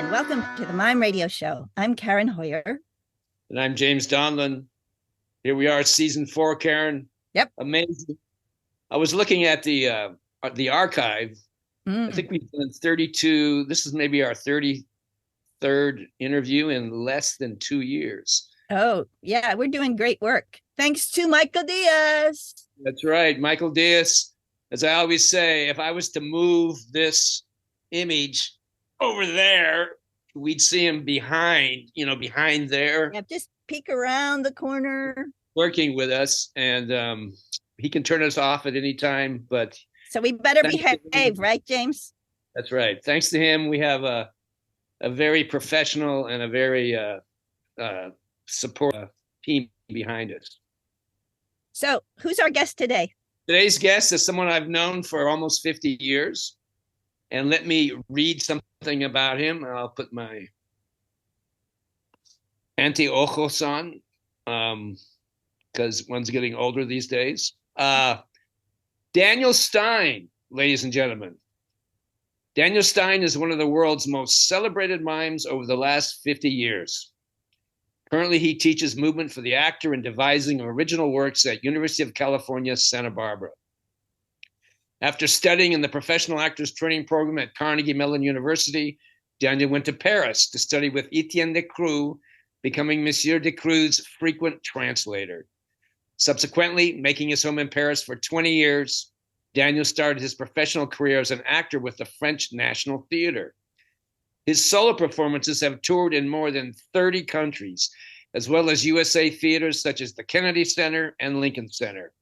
and welcome to the Mime Radio Show. I'm Karen Hoyer. And I'm James Donlin. Here we are, season 4, Karen. Yep. Amazing. I was looking at the archive. I think we've done 32. This is maybe our 33rd interview in less than 2 years. Oh, yeah, we're doing great work. Thanks to Michael Diaz. That's right, Michael Diaz. As I always say, if I was to move this image over there, we'd see him behind there. Yeah, just peek around the corner. Working with us, and he can turn us off at any time, but so we better behave, right, James? That's right. Thanks to him, we have a very professional and a very supportive team behind us. So who's our guest today? Today's guest is someone I've known for almost 50 years. And let me read something about him. I'll put my anteojos on, because one's getting older these days. Daniel Stein, ladies and gentlemen. Daniel Stein is one of the world's most celebrated mimes over the last 50 years. Currently, he teaches movement for the actor and devising original works at University of California, Santa Barbara. After studying in the professional actors training program at Carnegie Mellon University, Daniel went to Paris to study with Etienne Decroux, becoming Monsieur Decroux's frequent translator. Subsequently, making his home in Paris for 20 years, Daniel started his professional career as an actor with the French National Theatre. His solo performances have toured in more than 30 countries, as well as USA theaters such as the Kennedy Center and Lincoln Center.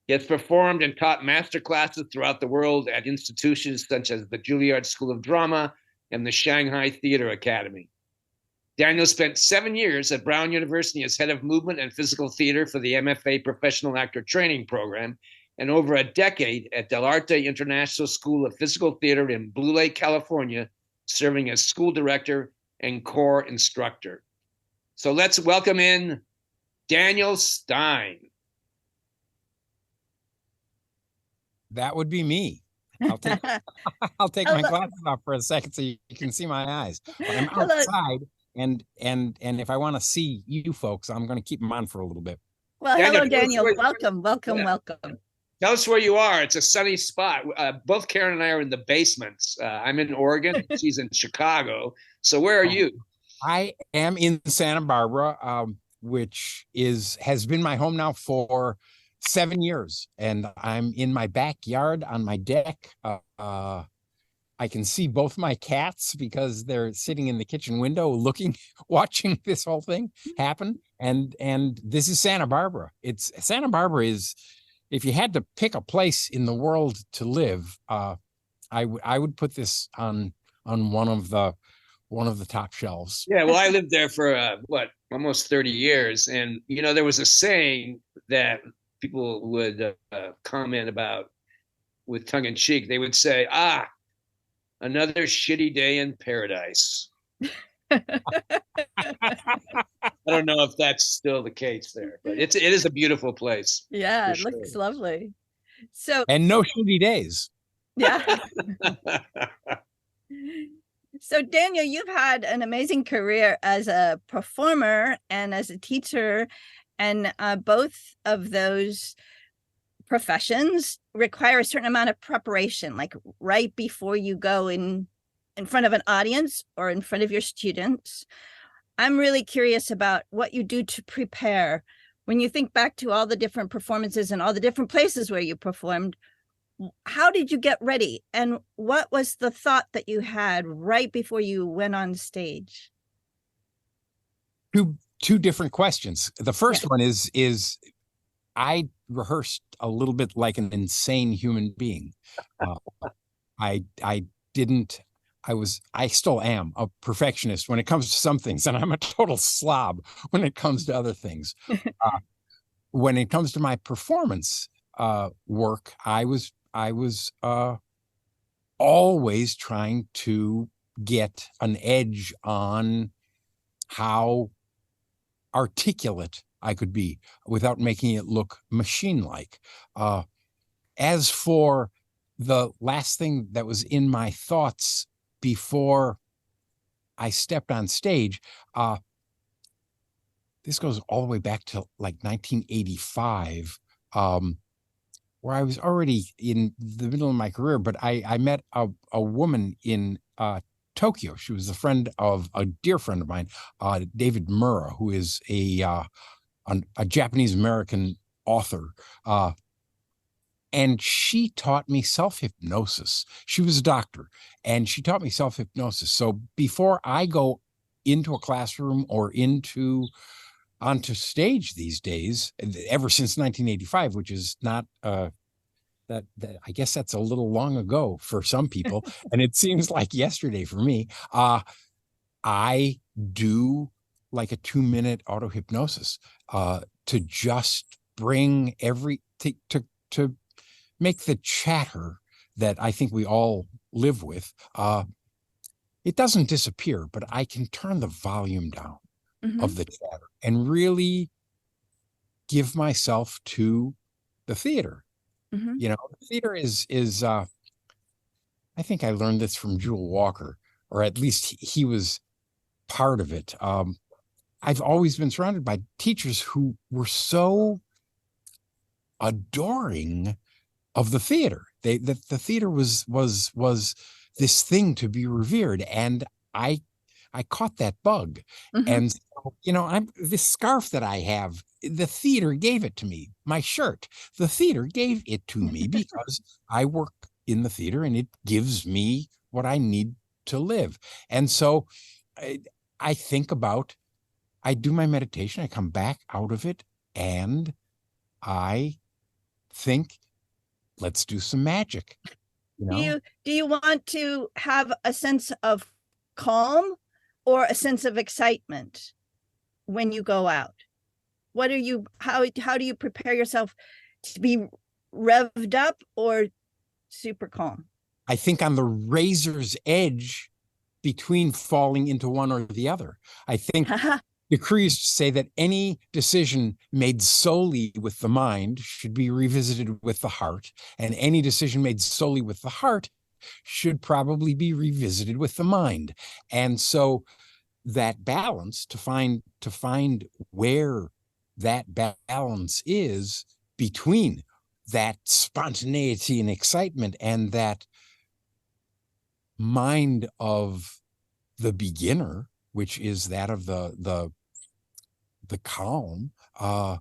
He has performed and taught master classes throughout the world at institutions such as the Juilliard School of Drama and the Shanghai Theatre Academy. Daniel spent 7 years at Brown University as head of movement and physical theater for the MFA Professional Actor Training Program, and over a decade at Del Arte International School of Physical Theater in Blue Lake, California, serving as school director and core instructor. So let's welcome in Daniel Stein. That would be me. I'll take my glasses off for a second so you can see my eyes. But I'm outside, and if I want to see you folks, I'm going to keep them on for a little bit. Well, hello, Daniel. Welcome. Tell us where you are. It's a sunny spot. Both Karen and I are in the basements. I'm in Oregon. She's in Chicago. So where are you? I am in Santa Barbara, which has been my home now for 7 years, and I'm in my backyard on my deck. I can see both my cats because they're sitting in the kitchen window watching this whole thing happen. And this is Santa Barbara. Santa Barbara is, if you had to pick a place in the world to live, I would put this on one of the top shelves. Yeah, well, I lived there for almost 30 years, and there was a saying that people would comment about with tongue in cheek. They would say, another shitty day in paradise. I don't know if that's still the case there, but it is a beautiful place. Yeah, it looks lovely. And no shitty days. Yeah. So Daniel, you've had an amazing career as a performer and as a teacher, and both of those professions require a certain amount of preparation, like right before you go in front of an audience or in front of your students. I'm really curious about what you do to prepare. When you think back to all the different performances and all the different places where you performed, how did you get ready? And what was the thought that you had right before you went on stage? Two different questions. The first one is I rehearsed a little bit like an insane human being. I still am a perfectionist when it comes to some things, and I'm a total slob when it comes to other things. When it comes to my performance work, I was always trying to get an edge on how articulate I could be without making it look machine-like. As for the last thing that was in my thoughts before I stepped on stage, this goes all the way back to like 1985, where I was already in the middle of my career, but I met a woman in Tokyo. She was a dear friend of mine, David Mura, who is a Japanese American author. And she taught me self-hypnosis. She was a doctor, and she taught me self-hypnosis. So before I go into a classroom or onto stage these days, ever since 1985, which is not that I guess that's a little long ago for some people, and it seems like yesterday for me. I do like a 2-minute auto hypnosis to just bring to make the chatter that I think we all live with. It doesn't disappear, but I can turn the volume down of the chatter and really give myself to the theater. You know, theater is I think I learned this from Jewel Walker, or at least he was part of it. I've always been surrounded by teachers who were so adoring of the theater. The theater was this thing to be revered, and I caught that bug. And so, you know, this scarf that I have, the theater gave it to me. My shirt, the theater gave it to me because I work in the theater, and it gives me what I need to live. And so I think about, I do my meditation, I come back out of it, and I think, let's do some magic. You know? Do you want to have a sense of calm or a sense of excitement when you go out? How do you prepare yourself to be revved up or super calm? I think on the razor's edge between falling into one or the other. I think decrees say that any decision made solely with the mind should be revisited with the heart, and any decision made solely with the heart should probably be revisited with the mind. And so that balance, to find where that balance is between that spontaneity and excitement and that mind of the beginner, which is that of the calm. I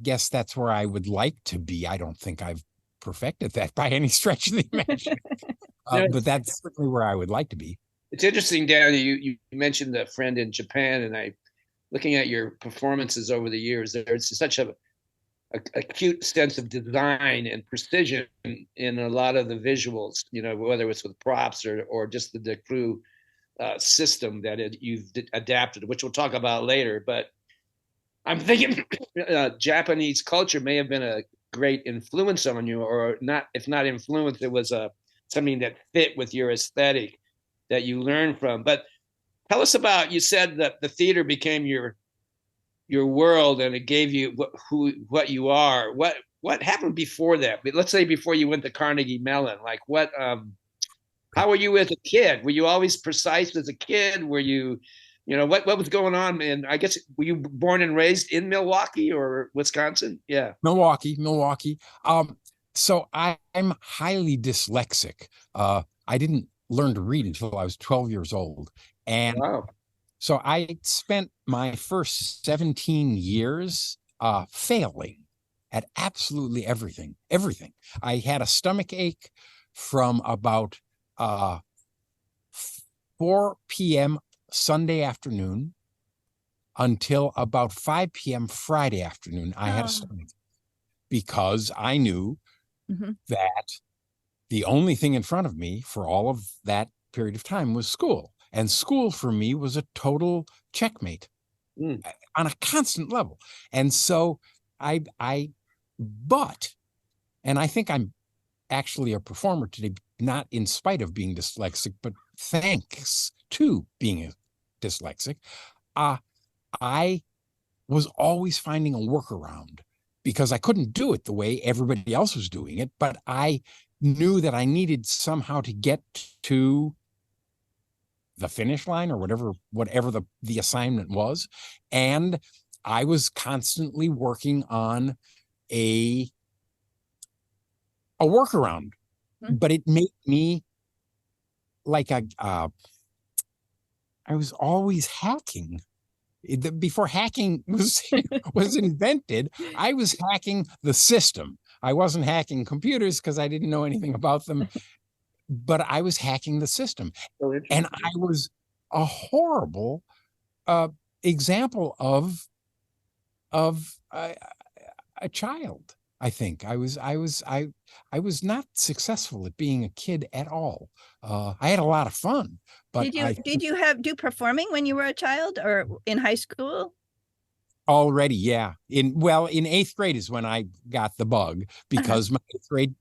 guess that's where I would like to be. I don't think I've perfected that by any stretch of the imagination, but that's certainly where I would like to be. It's interesting, Dan. You mentioned a friend in Japan, and looking at your performances over the years, there's such a acute sense of design and precision in a lot of the visuals. You know, whether it's with props or just the crew system that you've adapted, which we'll talk about later. But I'm thinking Japanese culture may have been a great influence on you, or not. If not influence, it was something that fit with your aesthetic that you learned from. But tell us about, you said that the theater became your world, and it gave you what you are. What happened before that? Let's say before you went to Carnegie Mellon, like how were you as a kid? Were you always precise as a kid? Were you what was going on? And I guess, were you born and raised in Milwaukee or Wisconsin? Yeah. Milwaukee. So I'm highly dyslexic. I didn't learn to read until I was 12 years old. And wow. So I spent my first 17 years failing at absolutely everything. I had a stomach ache from about 4 p.m. Sunday afternoon until about 5 p.m. Friday afternoon. I had a stomach ache because I knew that the only thing in front of me for all of that period of time was school. And school for me was a total checkmate on a constant level. And so and I think I'm actually a performer today, not in spite of being dyslexic, but thanks to being dyslexic. I was always finding a workaround because I couldn't do it the way everybody else was doing it, but I knew that I needed somehow to get to the finish line or whatever the assignment was. And I was constantly working on a workaround, but it made me like I was always hacking. Before hacking was invented, I was hacking the system. I wasn't hacking computers because I didn't know anything about them, but I was hacking the system. And I was a horrible example of a child. I think I was not successful at being a kid at all. I had a lot of fun, but did you do performing when you were a child or in high school? Already, yeah. In 8th grade is when I got the bug, because my 8th grade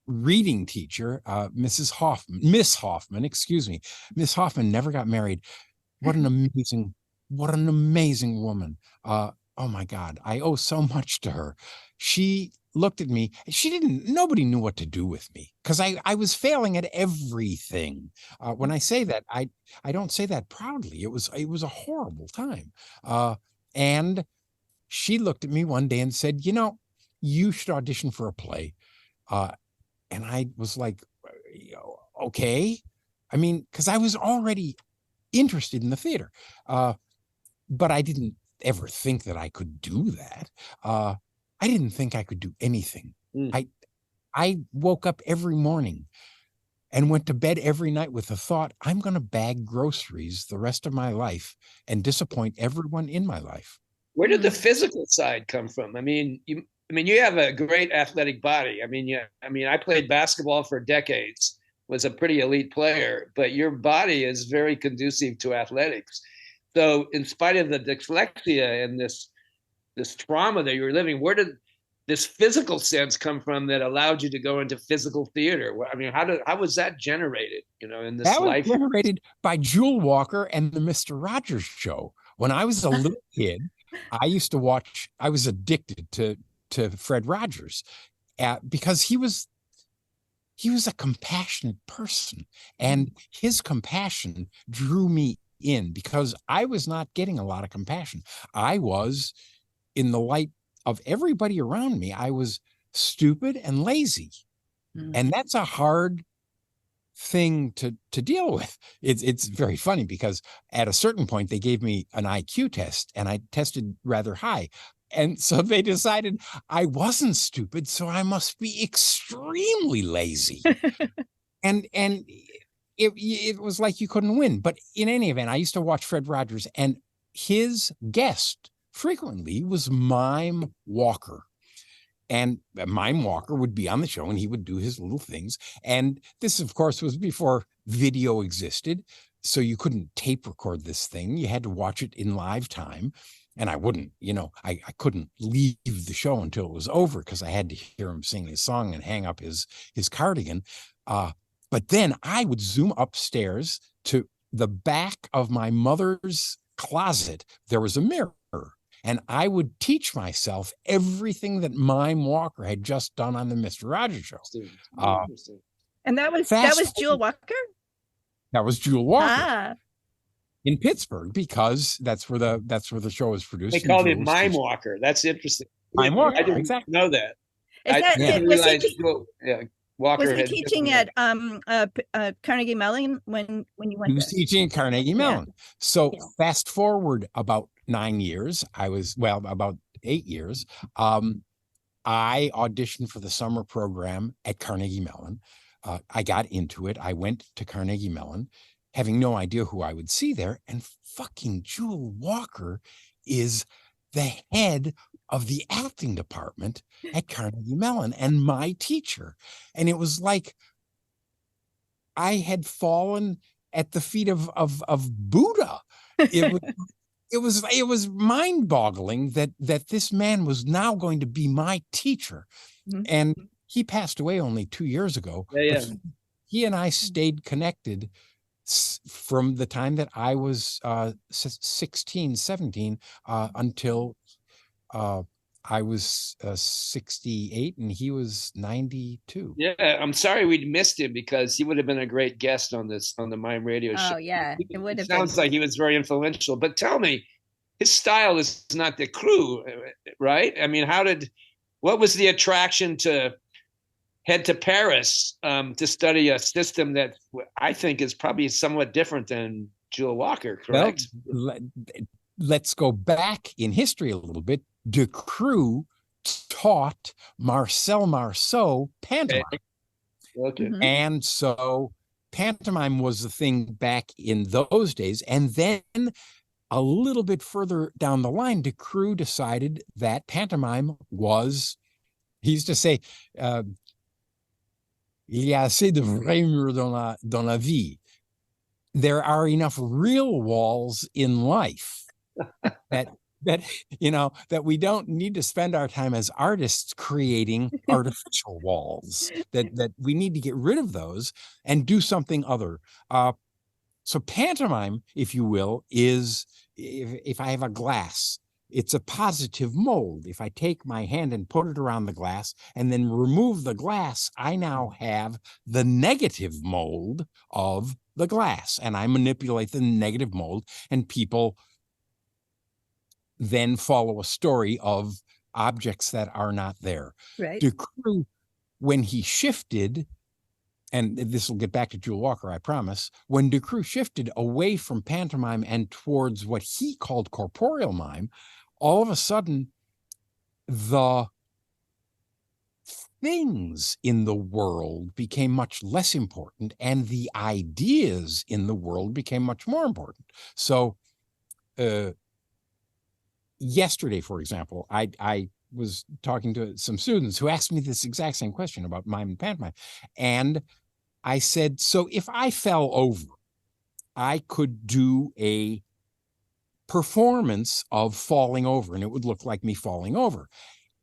reading teacher, Miss Hoffman, excuse me, Miss Hoffman never got married. What an amazing woman. Oh my God, I owe so much to her. She looked at me. Nobody knew what to do with me because I was failing at everything. When I say that, I don't say that proudly. It was a horrible time. And she looked at me one day and said, you should audition for a play. And I was like, okay. I mean, because I was already interested in the theater. But I didn't ever think that I could do that. I didn't think I could do anything. I woke up every morning and went to bed every night with the thought, I'm going to bag groceries the rest of my life and disappoint everyone in my life. Where did the physical side come from? I mean, you have a great athletic body. I played basketball for decades, was a pretty elite player, but your body is very conducive to athletics. So in spite of the dyslexia and this trauma that you were living, where did this physical sense come from that allowed you to go into physical theater? I mean, how was that generated, in this life? That was generated by Jewel Walker and the Mr. Rogers Show. When I was a little kid, I used to watch, I was addicted to Fred Rogers because he was a compassionate person, and his compassion drew me in because I was not getting a lot of compassion. I was, in the light of everybody around me, I was stupid and lazy. And that's a hard thing to deal with. It's very funny because at a certain point they gave me an IQ test and I tested rather high. And so they decided I wasn't stupid, so I must be extremely lazy. and it was like you couldn't win. But in any event, I used to watch Fred Rogers, and his guest frequently was Mime Walker. And Mime Walker would be on the show and he would do his little things. And this, of course, was before video existed. So you couldn't tape record this thing. You had to watch it in live time. And I wouldn't, I couldn't leave the show until it was over because I had to hear him sing his song and hang up his cardigan. But then I would zoom upstairs to the back of my mother's closet. There was a mirror. And I would teach myself everything that Mime Walker had just done on the Mr. Rogers Show. And that was Jewel Walker? That was Jewel Walker in Pittsburgh, because that's where the show was produced. They called it Mime Walker. That's interesting. Mime Walker, I didn't exactly. know that. Walker was he teaching at Carnegie Mellon when you went? He was teaching at Carnegie Mellon. So fast forward about 9 years, about 8 years. I auditioned for the summer program at Carnegie Mellon. I got into it. I went to Carnegie Mellon, having no idea who I would see there. And fucking Jewel Walker is the head of the acting department at Carnegie Mellon and my teacher. And it was like I had fallen at the feet of Buddha. It was mind-boggling that this man was now going to be my teacher. And he passed away only 2 years ago. But he and I stayed connected from the time that I was 16, 17 until I was 68 and he was 92. Yeah, I'm sorry we'd missed him because he would have been a great guest on the Mime Radio show. Oh yeah, it would It have been. sounds like he was very influential. But tell me, his style is not the crew, right? I mean, what was the attraction to head to Paris to study a system that I think is probably somewhat different than Jewel Walker, correct? Well, let's go back in history a little bit. Decroux taught Marcel Marceau pantomime. Okay. Mhm. And so pantomime was the thing back in those days. And then a little bit further down the line, Decroux decided that pantomime was, he used to say, il y a assez de vrais murs dans la vie. There are enough real walls in life that that we don't need to spend our time as artists creating artificial walls, that we need to get rid of those and do something other. So pantomime, if you will, is if I have a glass, it's a positive mold. If I take my hand and put it around the glass and then remove the glass, I now have the negative mold of the glass, and I manipulate the negative mold, and people then follow a story of objects that are not there. Right. Decroux, when he shifted, and this will get back to Jewel Walker, I promise, when Decroux shifted away from pantomime and towards what he called corporeal mime, all of a sudden, the things in the world became much less important and the ideas in the world became much more important. So yesterday, for example, I was talking to some students who asked me this exact same question about mime and pantomime. And I said, so if I fell over, I could do a performance of falling over and it would look like me falling over.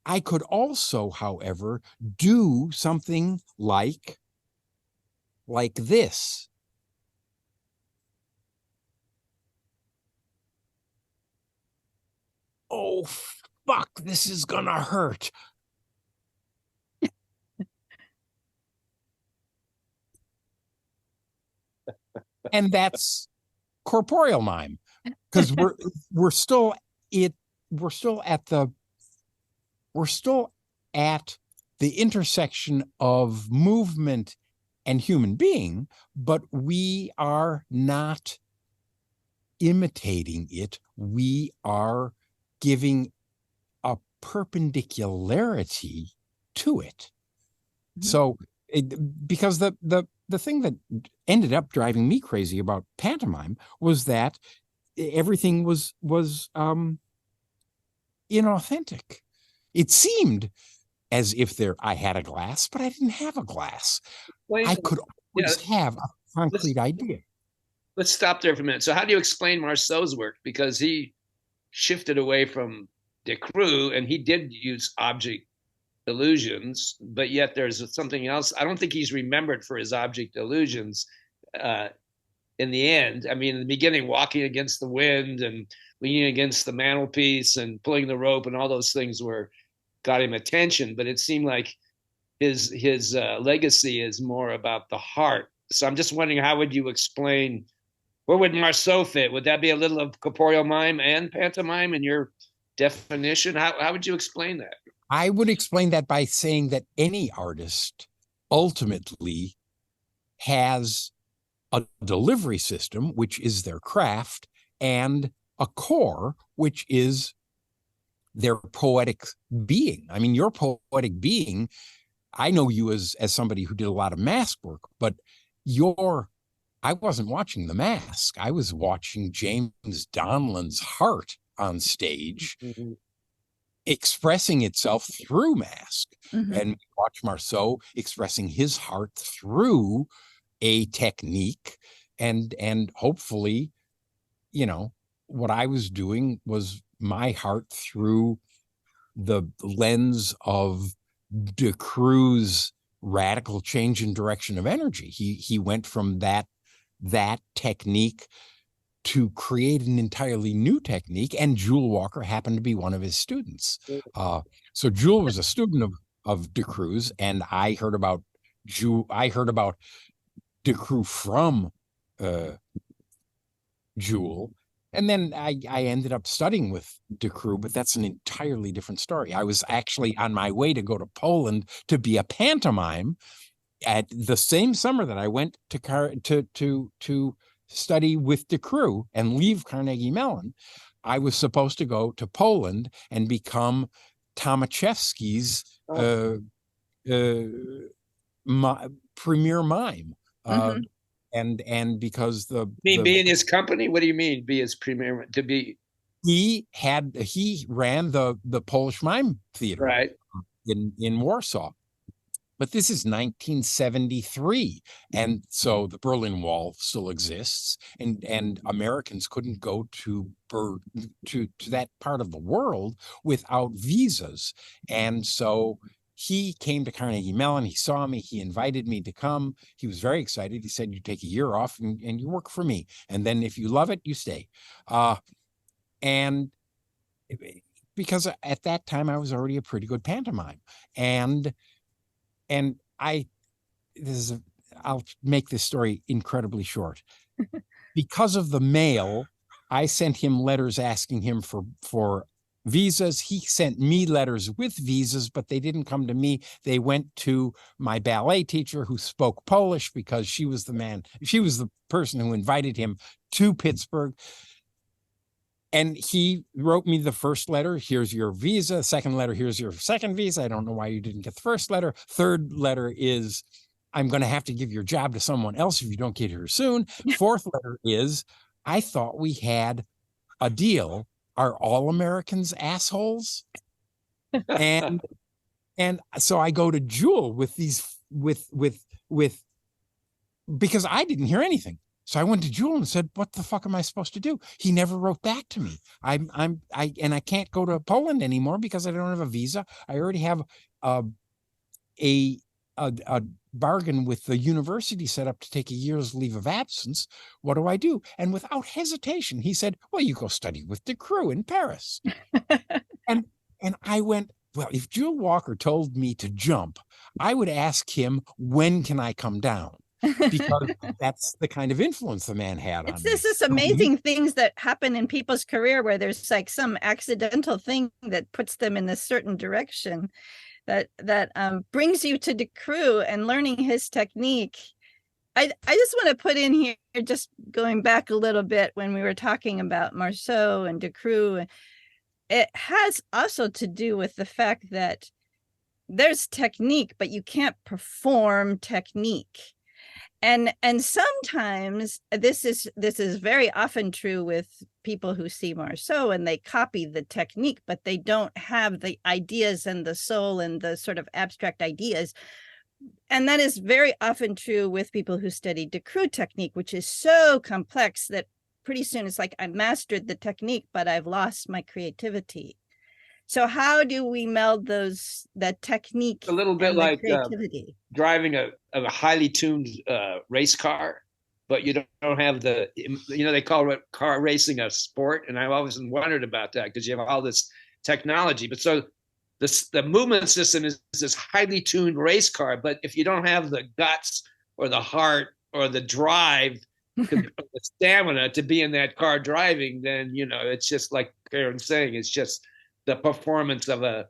I could also, however, do something like this. Oh, fuck, this is gonna hurt. And that's corporeal mime, because we're still at the intersection of movement and human being, but we are not imitating it. We are giving a perpendicularity to it. Mm-hmm. So because the thing that ended up driving me crazy about pantomime was that everything was inauthentic. It seemed as if I had a glass, but I didn't have a glass. I could always have a concrete idea. Let's stop there for a minute. So how do you explain Marceau's work? Because he shifted away from Decroux and he did use object illusions, but yet there's something else. I don't think he's remembered for his object illusions in the end. I mean, in the beginning, walking against the wind and leaning against the mantelpiece and pulling the rope and all those things got him attention, but it seemed like his legacy is more about the heart. So I'm just wondering, how would you explain, where would Marceau fit? Would that be a little of corporeal mime and pantomime in your definition? How would you explain that? I would explain that by saying that any artist ultimately has a delivery system, which is their craft, and a core, which is their poetic being. I mean, your poetic being, I know you as somebody who did a lot of mask work, but I wasn't watching the mask. I was watching James Donlan's heart on stage, mm-hmm. expressing itself through mask. Mm-hmm. And watch Marceau expressing his heart through a technique. And hopefully, what I was doing was my heart through the lens of Decroux's radical change in direction of energy. He went from that technique to create an entirely new technique, and Jewel Walker happened to be one of his students. So Jewel was a student of DeCruz, and I heard about DeCruz from Jewel. And then I ended up studying with DeCruz, but that's an entirely different story. I was actually on my way to go to Poland to be a pantomime at the same summer that I went to study with DeCruz and leave Carnegie Mellon. I was supposed to go to Poland and become Tomaszewski's premier mime. And because be in his company? What do you mean be his premier? To be he ran the Polish Mime Theater, right, in Warsaw. But this is 1973, and so the Berlin Wall still exists, and Americans couldn't go to that part of the world without visas. And so he came to Carnegie Mellon. He saw me. He invited me to come. He was very excited. He said, "You take a year off and you work for me, and then if you love it, you stay." And because at that time I was already a pretty good pantomime, and I'll make this story incredibly short. Because of the mail, I sent him letters asking him for visas. He sent me letters with visas, but they didn't come to me. They went to my ballet teacher, who spoke Polish, because she was the person who invited him to Pittsburgh. And he wrote me the first letter, "Here's your visa." Second letter, "Here's your second visa. I don't know why you didn't get the first letter." Third letter is, "I'm going to have to give your job to someone else if you don't get here soon." Fourth letter is, "I thought we had a deal. Are all Americans assholes?" And so I go to Jewel with because I didn't hear anything. So I went to Jewel and said, "What the fuck am I supposed to do?" He never wrote back to me. I can't go to Poland anymore because I don't have a visa. I already have a bargain with the university set up to take a year's leave of absence. What do I do? And without hesitation, he said, "Well, you go study with DeCruz in Paris." and I went, well, if Jewel Walker told me to jump, I would ask him, "When can I come down?" Because that's the kind of influence the man had on me. It's this amazing things that happen in people's career where there's like some accidental thing that puts them in a certain direction that brings you to DeCruz and learning his technique. I just want to put in here, just going back a little bit when we were talking about Marceau and DeCruz, it has also to do with the fact that there's technique, but you can't perform technique. And sometimes this is very often true with people who see Marceau and they copy the technique, but they don't have the ideas and the soul and the sort of abstract ideas. And that is very often true with people who study DeCruz technique, which is so complex that pretty soon it's like I mastered the technique, but I've lost my creativity. So how do we meld that technique? A little bit like creativity? Driving a highly tuned race car, but you don't have they call it car racing a sport. And I've always wondered about that because you have all this technology. But so the movement system is this highly tuned race car. But if you don't have the guts or the heart or the drive, the stamina to be in that car driving, then, it's just like Karen's saying, it's just the performance of a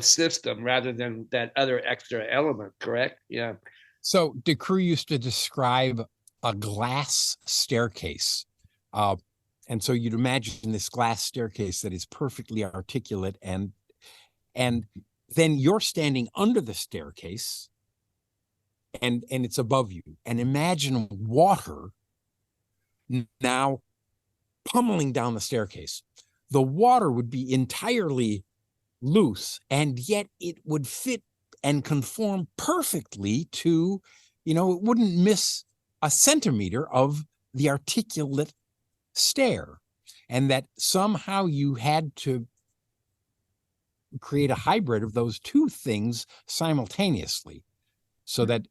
system rather than that other extra element, correct? Yeah. So DeCruz used to describe a glass staircase. And so you'd imagine this glass staircase that is perfectly articulate, and then you're standing under the staircase and it's above you. And imagine water now pummeling down the staircase. The water would be entirely loose, and yet it would fit and conform perfectly to, it wouldn't miss a centimeter of the articulate stair. And that somehow you had to create a hybrid of those two things simultaneously, so that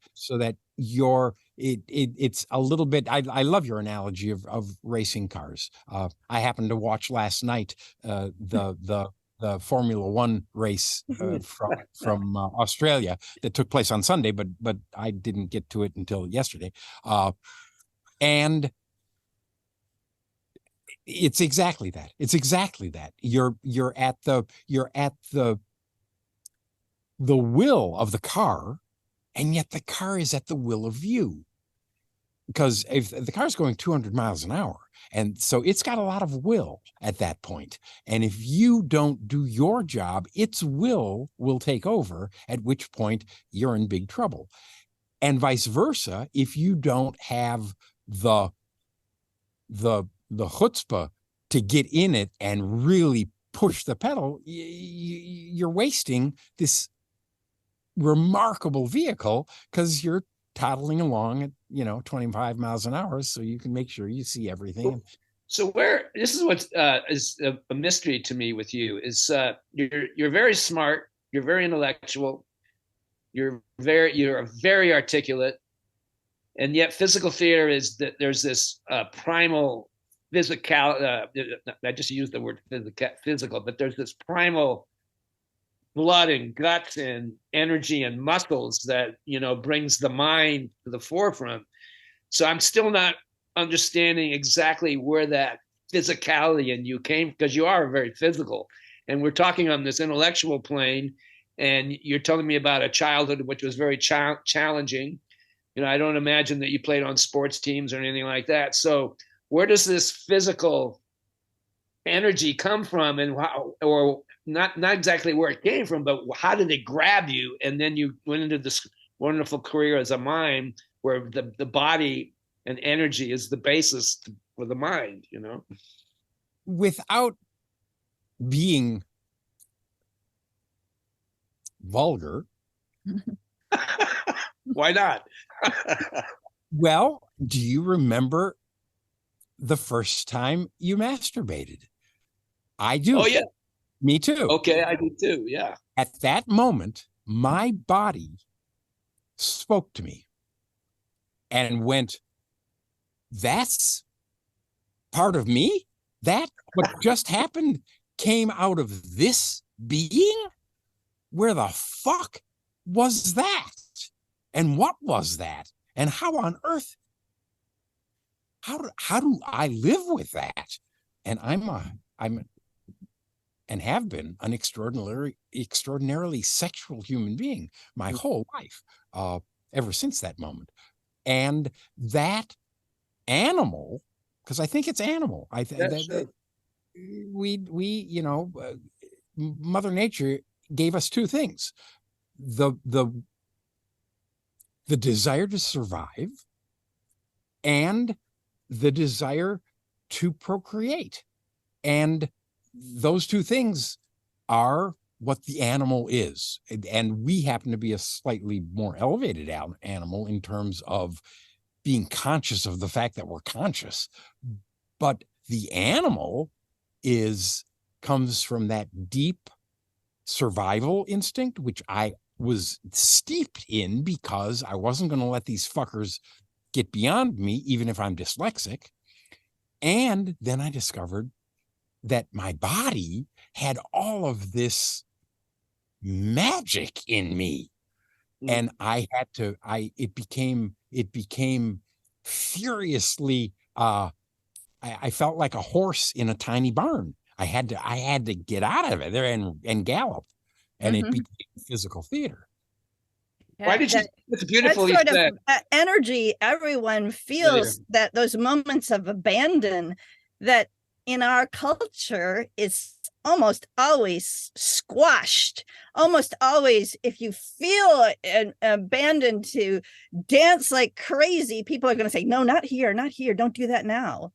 your it's a little bit. I love your analogy of racing cars. I happened to watch last night the Formula One race from Australia that took place on Sunday, but I didn't get to it until yesterday. And it's exactly that. It's exactly that. You're at the will of the car, and yet the car is at the will of you. Because if the car's going 200 miles an hour, and so it's got a lot of will at that point. And if you don't do your job, its will take over, at which point you're in big trouble. And vice versa, if you don't have the chutzpah to get in it and really push the pedal, you're wasting this remarkable vehicle because you're toddling along at 25 miles an hour, so you can make sure you see everything. So this is what is a mystery to me with you is you're very smart, you're very intellectual, you're very articulate, and yet physical theater is that there's this primal physical. I just used the word physical, but there's this primal blood and guts and energy and muscles that brings the mind to the forefront. So I'm still not understanding exactly where that physicality in you came, because you are very physical, and we're talking on this intellectual plane, and you're telling me about a childhood which was very challenging. I don't imagine that you played on sports teams or anything like that. So where does this physical energy come from, and how, or not exactly where it came from, but how did it grab you? And then you went into this wonderful career as a mime, where the body and energy is the basis for the mind, Without being vulgar. Why not? Well, do you remember the first time you masturbated? I do. Oh, yeah. Me too. Okay, I do too. Yeah. At that moment, my body spoke to me and went, that's part of me? That what just happened came out of this being? Where the fuck was that? And what was that? And how on earth? How do I live with that? And I'm and have been an extraordinarily sexual human being my whole life, ever since that moment. And that animal, because I think it's animal. Mother Nature gave us two things: the desire to survive and the desire to procreate. And those two things are what the animal is. And we happen to be a slightly more elevated animal in terms of being conscious of the fact that we're conscious. But the animal comes from that deep survival instinct, which I was steeped in because I wasn't going to let these fuckers get beyond me, even if I'm dyslexic. And then I discovered that my body had all of this magic in me. And it became furiously, I felt like a horse in a tiny barn. I had to get out of it there and gallop, and it became physical theater. Yeah, why did you? It's beautiful. That sort of energy everyone feels, that those moments of abandon that in our culture is almost always squashed. Almost always, if you feel abandoned to dance like crazy, people are going to say, no, not here, don't do that now.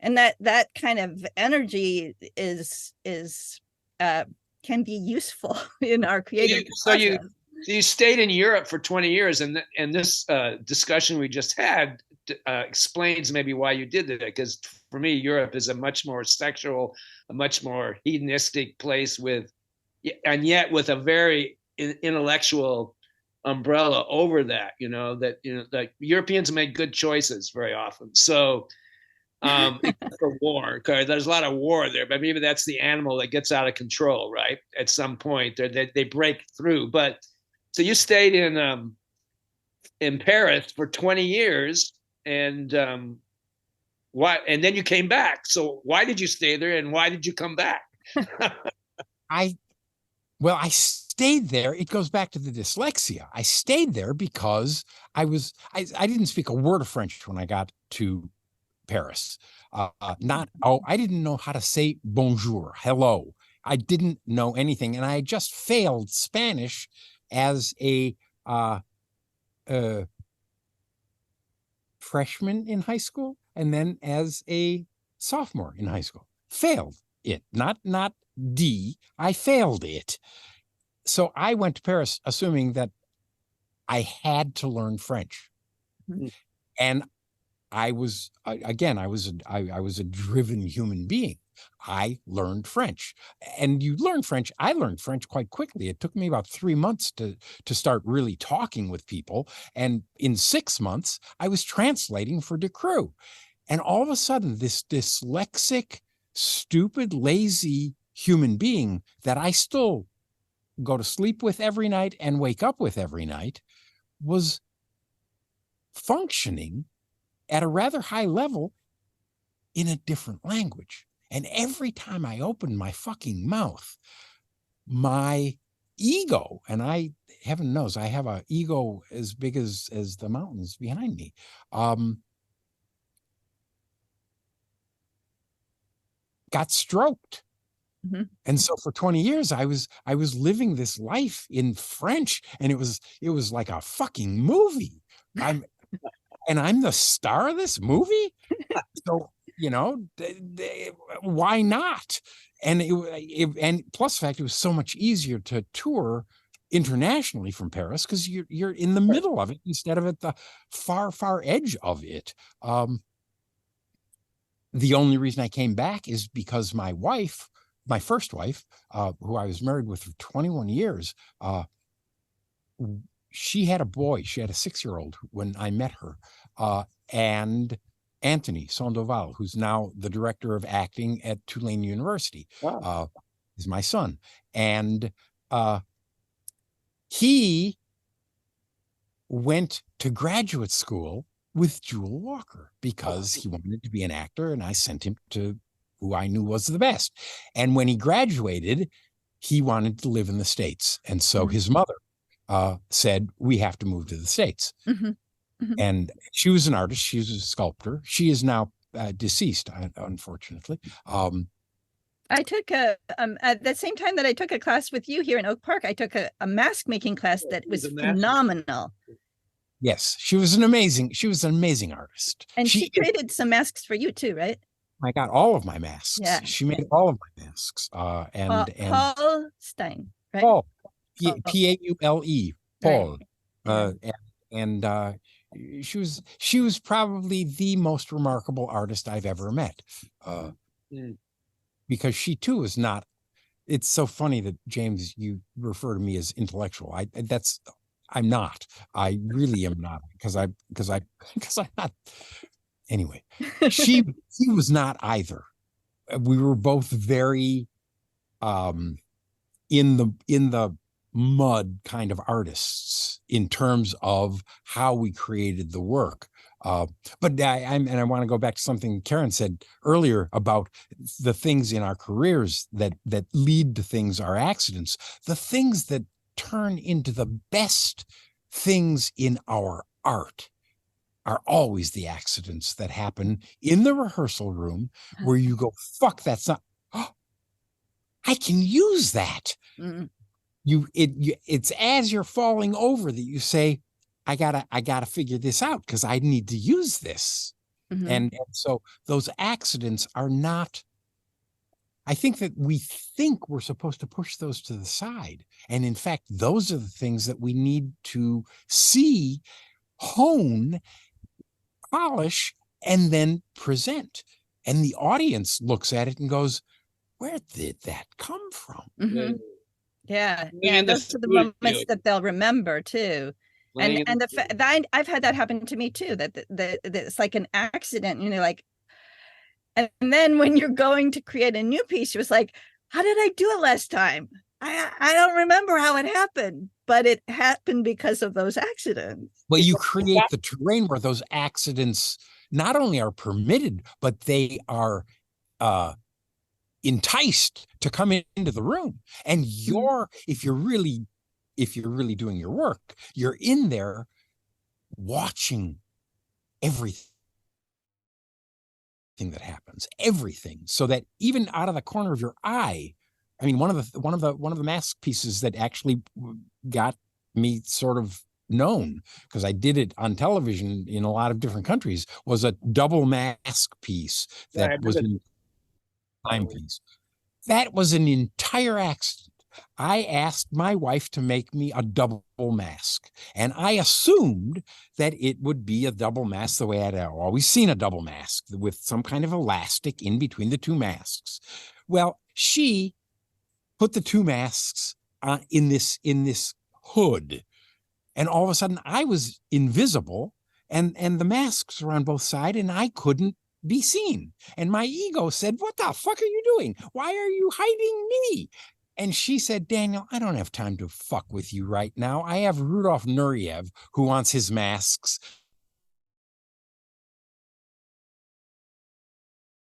And that kind of energy is can be useful in our creative process. So you stayed in Europe for 20 years, and this discussion we just had explains maybe why you did that. Because for me, Europe is a much more sexual, a much more hedonistic place and yet with a very intellectual umbrella over that, that Europeans make good choices very often. So except for war, because there's a lot of war there, but maybe that's the animal that gets out of control, right? At some point, they break through. But so you stayed in Paris for 20 years, and why? And then you came back. So why did you stay there, and why did you come back? I stayed there. It goes back to the dyslexia. I stayed there because I didn't speak a word of French when I got to Paris. I didn't know how to say bonjour, hello. I didn't know anything, and I just failed Spanish as a freshman in high school, and then as a sophomore in high school. Failed it, not D. I failed it. So I went to Paris assuming that I had to learn French, and I was a driven human being. I learned French, and you learn French. I learned French quite quickly. It took me about 3 months to start really talking with people, and in 6 months, I was translating for Decroux. And all of a sudden, this dyslexic, stupid, lazy human being that I still go to sleep with every night and wake up with every night was functioning at a rather high level in a different language. And every time I opened my fucking mouth, my ego, and heaven knows, I have an ego as big as the mountains behind me, got stroked. Mm-hmm. And so for 20 years, I was living this life in French, and it was like a fucking movie. I'm the star of this movie. So, why not? And and plus the fact it was so much easier to tour internationally from Paris because you're in the middle of it instead of at the far edge of it. The only reason I came back is because my first wife, who I was married with for 21 years, she had a boy. She had a 6-year-old when I met her, and Anthony Sandoval, who's now the director of acting at Tulane University, is my son. And he went to graduate school with Jewel Walker because he wanted to be an actor, and I sent him to who I knew was the best. And when he graduated, he wanted to live in the States. And so his mother said, we have to move to the States. Mm-hmm. Mm-hmm. And she was an artist. She was a sculptor. She is now deceased, unfortunately. I took at the same time that I took a class with you here in Oak Park, I took a mask making class that was phenomenal. Yes, she was an amazing artist. And she created some masks for you too, right? I got all of my masks. Yeah. She made all of my masks. Paul Stein, right? Paul, Paule, Paul. Right. She was probably the most remarkable artist I've ever met, because she too is not. It's so funny that, James, you refer to me as intellectual. I'm not. I really am not, because I'm not. Anyway, she was not either. We were both very in the mud kind of artists in terms of how we created the work. But I want to go back to something Karen said earlier about the things in our careers that lead to things are accidents. The things that turn into the best things in our art are always the accidents that happen in the rehearsal room where you go, fuck, that's not, I can use that. Mm-hmm. It's as you're falling over that you say, I gotta figure this out because I need to use this. Mm-hmm. And so those accidents are not, I think that we think we're supposed to push those to the side. And in fact, those are the things that we need to see, hone, polish, and then present. And the audience looks at it and goes, where did that come from? Mm-hmm. Yeah, Playing yeah, in the those are the moments studio, that they'll remember too. playing in And the I've had that happen to me too, that it's like an accident, you know, like, and then when you're going to create a new piece, you're just like, how did I do it last time? I don't remember how it happened, but it happened because of those accidents. But you create the terrain where those accidents not only are permitted, but they are enticed to come into the room. And if you're really doing your work, you're in there watching everything that happens, everything, so that even out of the corner of your eye, I mean, one of the mask pieces that actually got me sort of known, because I did it on television in a lot of different countries, was a double mask piece that was a timepiece. That was an entire accident. I asked my wife to make me a double mask, and I assumed that it would be a double mask the way I'd always seen a double mask, with some kind of elastic in between the two masks. Well, she put the two masks in this hood, and all of a sudden I was invisible, and the masks were on both sides, and I couldn't be seen. And my ego said, what the fuck are you doing? Why are you hiding me? And she said, Daniel, I don't have time to fuck with you right now. I have Rudolf Nureyev who wants his masks.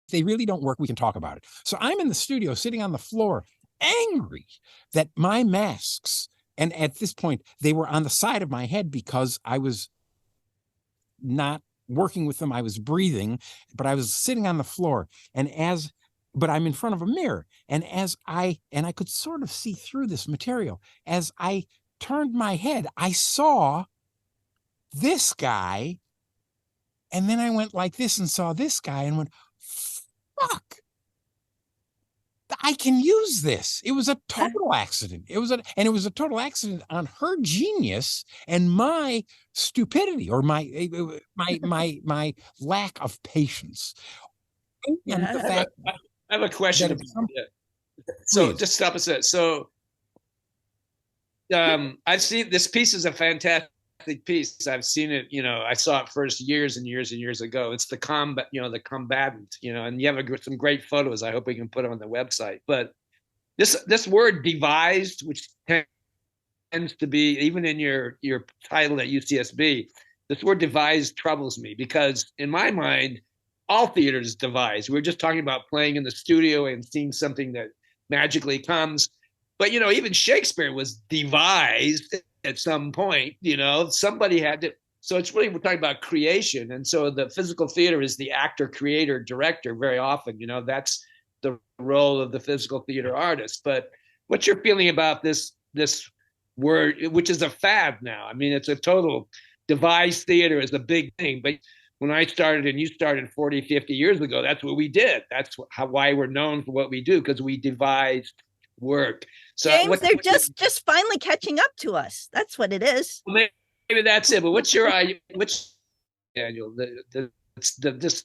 If they really don't work, we can talk about it. So I'm in the studio sitting on the floor, angry that my masks, and at this point, they were on the side of my head because I was not working with them. I was breathing, but I was sitting on the floor. But I'm in front of a mirror. And I could sort of see through this material. As I turned my head, I saw this guy. And then I went like this and saw this guy and went, fuck, I can use this. It was a total accident. It was a total accident on her genius and my stupidity, or my lack of patience. And the fact I have a question. So just stop a second. So I've seen this piece is a fantastic piece. I've seen it, I saw it first years and years and years ago. It's the the combatant, and you have some great photos. I hope we can put them on the website. But this word devised, which tends to be even in your title at UCSB, this word devised troubles me, because in my mind, all theater is devised. We're just talking about playing in the studio and seeing something that magically comes. But, even Shakespeare was devised at some point, somebody had to. So it's really, we're talking about creation. And so the physical theater is the actor, creator, director very often, that's the role of the physical theater artist. But what's your feeling about this word, which is a fad now? I mean, it's a total devised theater is a big thing. But when I started and you started 40, 50 years ago, that's what we did. That's why we're known for what we do, because we devised work. So James, they're just finally catching up to us. That's what it is. Well, maybe that's it. But what's Daniel, this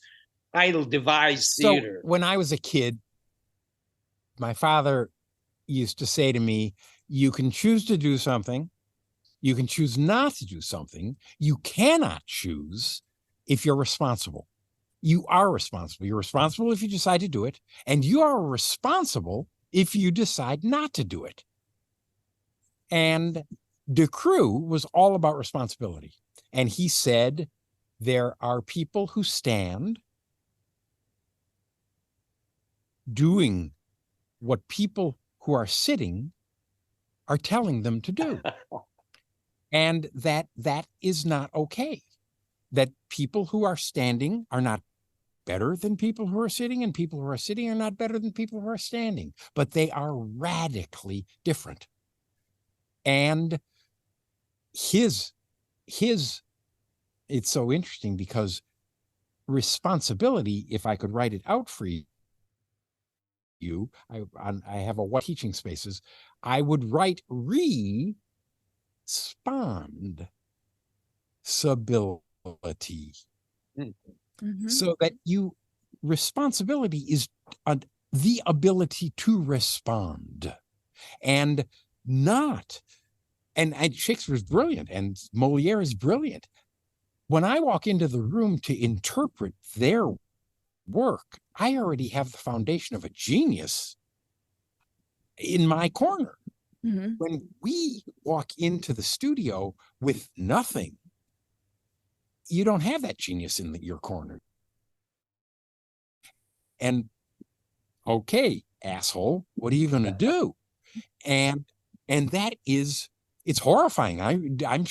idle devised theater? So when I was a kid, my father used to say to me, you can choose to do something, you can choose not to do something. You cannot choose if you're responsible. You are responsible. You're responsible if you decide to do it, and you are responsible if you decide not to do it. And De Croo was all about responsibility. And he said, there are people who stand doing what people who are sitting are telling them to do. And that is not okay. That people who are standing are not better than people who are sitting, and people who are sitting are not better than people who are standing, but they are radically different. And it's so interesting, because responsibility, if I could write it out for you, I have a what teaching spaces, I would write responsibility. Mm-hmm. So that responsibility is the ability to respond. And not. And Shakespeare's brilliant and Moliere is brilliant. When I walk into the room to interpret their work, I already have the foundation of a genius in my corner. Mm-hmm. When we walk into the studio with nothing, you don't have that genius in your corner. And okay, asshole, what are you going to do? And that is, it's horrifying. I'm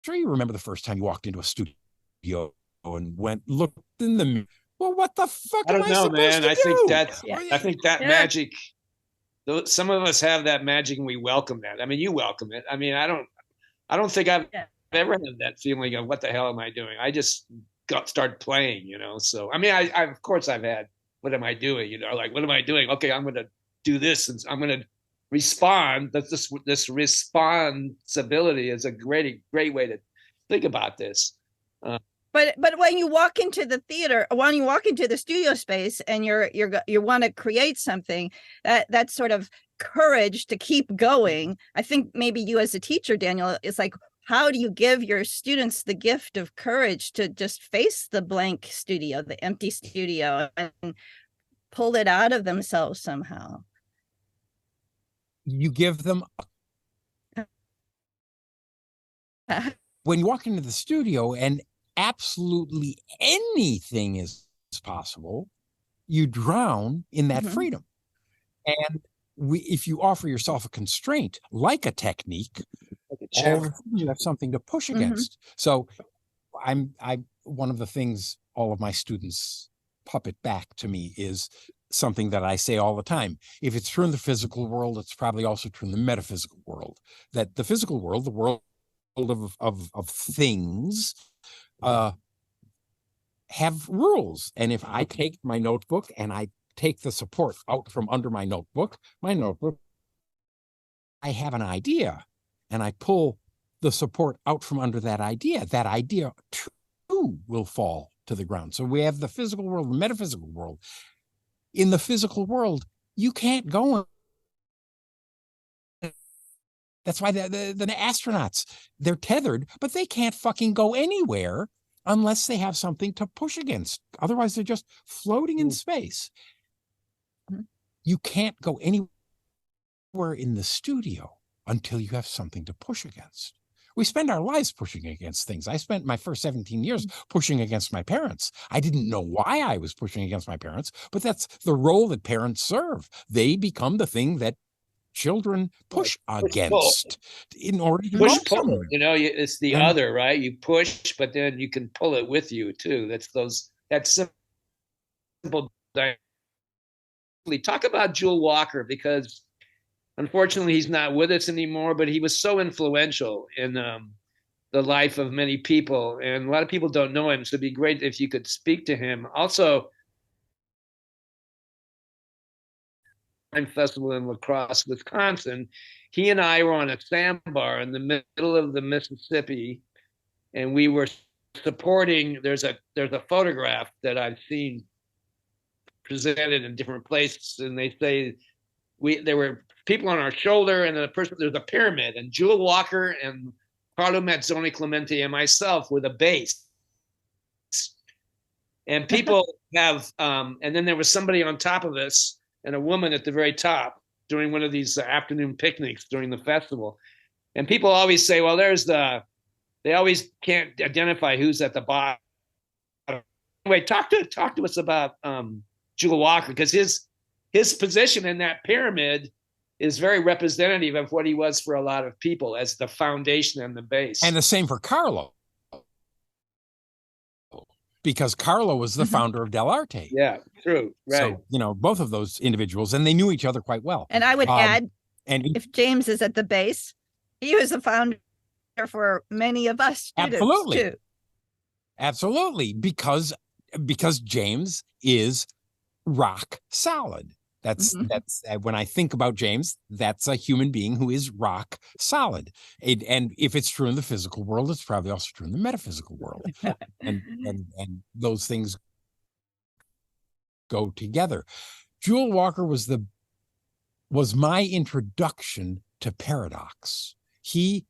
sure you remember the first time you walked into a studio and looked in the mirror. Well, what the fuck I am don't I know, supposed man. to I do? think I think that Yeah. magic. Some of us have that magic, and we welcome that. I mean, you welcome it. I mean, I don't think I've ever had that feeling of what the hell am I doing. I just started playing, you know. So I mean, I of course I've had what am I doing, you know, like what am I doing? Okay, I'm going to do this, and I'm going to respond. That's this responsibility is a great way to think about this. But when you walk into the theater, when you walk into the studio space and you want to create something, that sort of courage to keep going. I think maybe you as a teacher, Daniel, is like, how do you give your students the gift of courage to just face the blank studio, the empty studio, and pull it out of themselves somehow? You give them, when you walk into the studio and absolutely anything is possible, you drown in that freedom. And if you offer yourself a constraint, like a technique, all of a sudden you have something to push against. So one of the things all of my students puppet back to me is something that I say all the time. If it's true in the physical world, it's probably also true in the metaphysical world. That the physical world, the world of things, have rules. And if I take my notebook and I take the support out from under my notebook, I have an idea, and I pull the support out from under that idea too will fall to the ground. So we have the physical world, the metaphysical world. In the physical world, you can't go. That's why the astronauts, they're tethered, but they can't fucking go anywhere unless they have something to push against. Otherwise, they're just floating in space. You can't go anywhere in the studio until you have something to push against. We spend our lives pushing against things. I spent my first 17 years pushing against my parents. I didn't know why I was pushing against my parents, but that's the role that parents serve. They become the thing that children push against in order to push go pull. somewhere. You know, it's the other, right? You push, but then you can pull it with you too. That's simple. Talk about Jewel Walker, because unfortunately he's not with us anymore, but he was so influential in the life of many people, and a lot of people don't know him, so it'd be great if you could speak to him. Also, festival in La Crosse, Wisconsin, he and I were on a sandbar in the middle of the Mississippi, and we were supporting. There's a photograph that I've seen presented in different places, and they say there were people on our shoulder, and there's a pyramid, and Jewel Walker and Carlo Mazzoni Clemente and myself were the base. And people have, and then there was somebody on top of us and a woman at the very top during one of these afternoon picnics during the festival. And people always say, well, they always can't identify who's at the bottom. Anyway, talk to us about Jewel Walker, because his position in that pyramid is very representative of what he was for a lot of people as the foundation and the base. And the same for Carlo, because Carlo was the founder of Del Arte. Yeah, true. Right. So, both of those individuals, and they knew each other quite well. And I would add, if James is at the base, he was the founder for many of us students too. Absolutely. Because James is rock solid. That's when I think about James, that's a human being who is rock solid. And if it's true in the physical world, it's probably also true in the metaphysical world. and those things go together. Jewel Walker was my introduction to paradox. He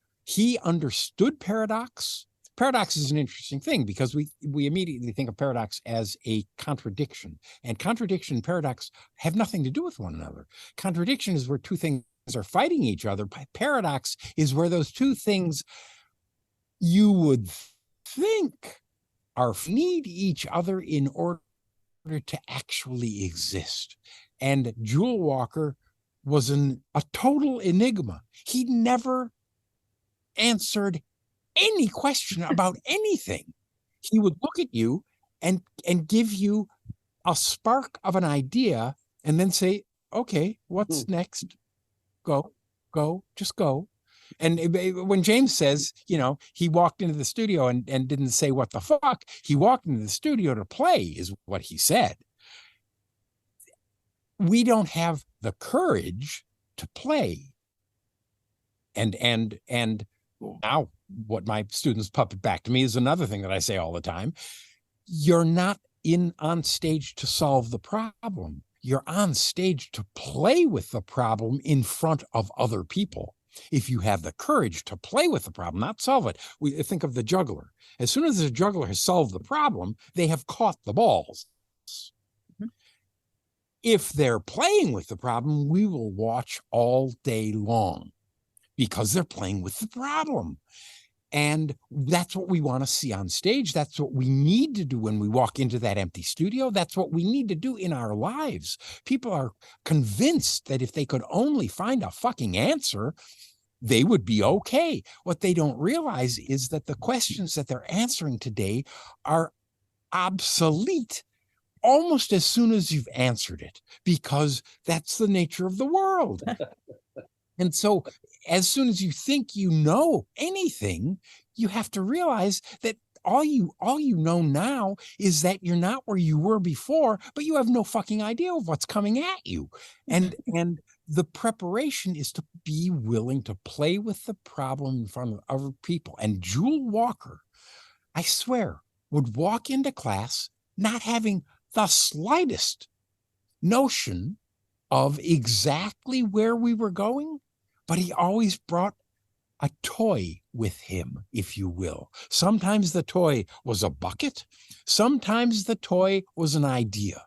understood paradox. Paradox is an interesting thing because we immediately think of paradox as a contradiction, and contradiction and paradox have nothing to do with one another. Contradiction is where two things are fighting each other. Paradox is where those two things you would think need each other in order to actually exist. And Jewel Walker was a total enigma. He never answered any question about anything. He would look at you and give you a spark of an idea and then say, okay, what's next? Go, just go. And when James says, he walked into the studio and didn't say what the fuck, he walked into the studio to play is what he said. We don't have the courage to play. And now what my students puppet back to me is another thing that I say all the time. You're not on stage to solve the problem. You're on stage to play with the problem in front of other people. If you have the courage to play with the problem, not solve it. We think of the juggler. As soon as the juggler has solved the problem, they have caught the balls. Mm-hmm. If they're playing with the problem, we will watch all day long because they're playing with the problem. And that's what we want to see on stage. That's what we need to do when we walk into that empty studio. That's what we need to do in our lives. People are convinced that if they could only find a fucking answer, they would be okay. What they don't realize is that the questions that they're answering today are obsolete almost as soon as you've answered it, because that's the nature of the world. And so as soon as you think you know anything, you have to realize that all you know now is that you're not where you were before, but you have no fucking idea of what's coming at you. And the preparation is to be willing to play with the problem in front of other people. And Jewel Walker, I swear, would walk into class not having the slightest notion of exactly where we were going, but he always brought a toy with him, if you will. Sometimes the toy was a bucket. Sometimes the toy was an idea.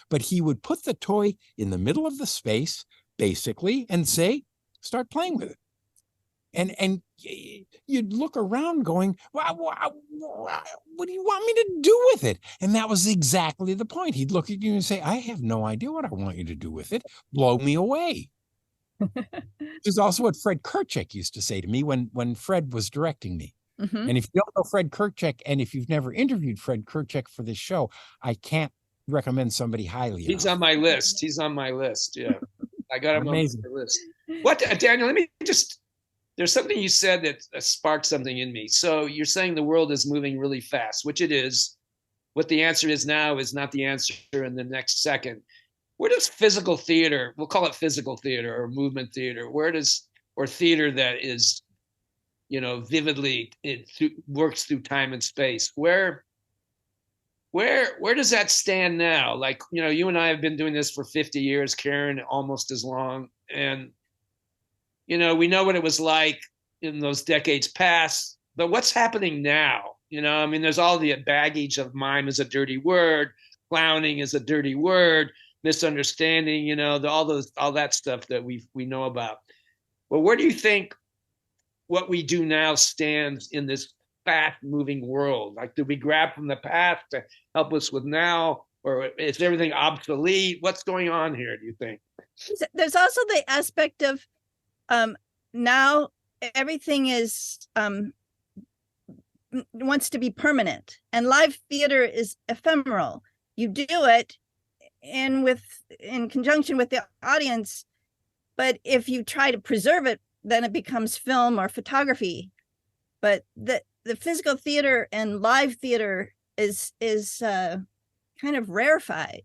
But he would put the toy in the middle of the space, basically, and say, start playing with it. And you'd look around going, well, what do you want me to do with it? And that was exactly the point. He'd look at you and say, I have no idea what I want you to do with it. Blow me away. Which is also what Fred Kerchak used to say to me when Fred was directing me. Mm-hmm. And if you don't know Fred Kerchak, and if you've never interviewed Fred Kerchak for this show, I can't recommend somebody highly He's enough. On my list. He's on my list. Yeah. I got him on my list. What, Daniel, let me just, there's something you said that sparked something in me. So you're saying the world is moving really fast, which it is. What the answer is now is not the answer in the next second. Where does physical theater, we'll call it physical theater or movement theater, or theater that is, vividly, works through time and space, where does that stand now? Like, you and I have been doing this for 50 years, Karen almost as long. And, we know what it was like in those decades past, but what's happening now? There's all the baggage of mime is a dirty word, clowning is a dirty word, misunderstanding, all that stuff that we know about. Well, where do you think what we do now stands in this fast-moving world? Like, do we grab from the past to help us with now, or is everything obsolete? What's going on here, do you think? There's also the aspect of now everything is wants to be permanent, and live theater is ephemeral. You do it in conjunction with the audience, but if you try to preserve it, then it becomes film or photography. But the physical theater and live theater is kind of rarefied.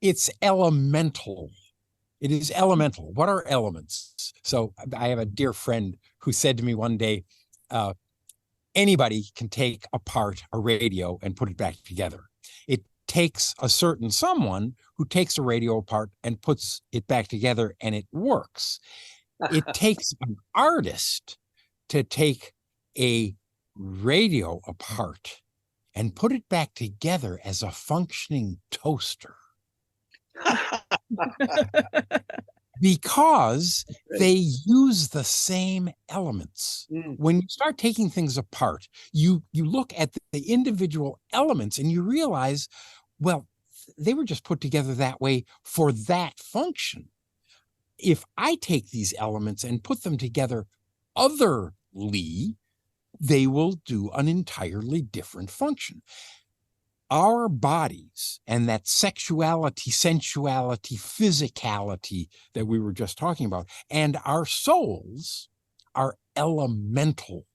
It's elemental. It is elemental. What are elements? So I have a dear friend who said to me one day, anybody can take apart a radio and put it back together. It takes a certain someone who takes a radio apart and puts it back together and it works. It takes an artist to take a radio apart and put it back together as a functioning toaster. Because they use the same elements. When you start taking things apart, you look at the individual elements and you realize, well, they were just put together that way for that function. If I take these elements and put them together otherly, they will do an entirely different function. Our bodies and that sexuality, sensuality, physicality that we were just talking about, and our souls are elemental.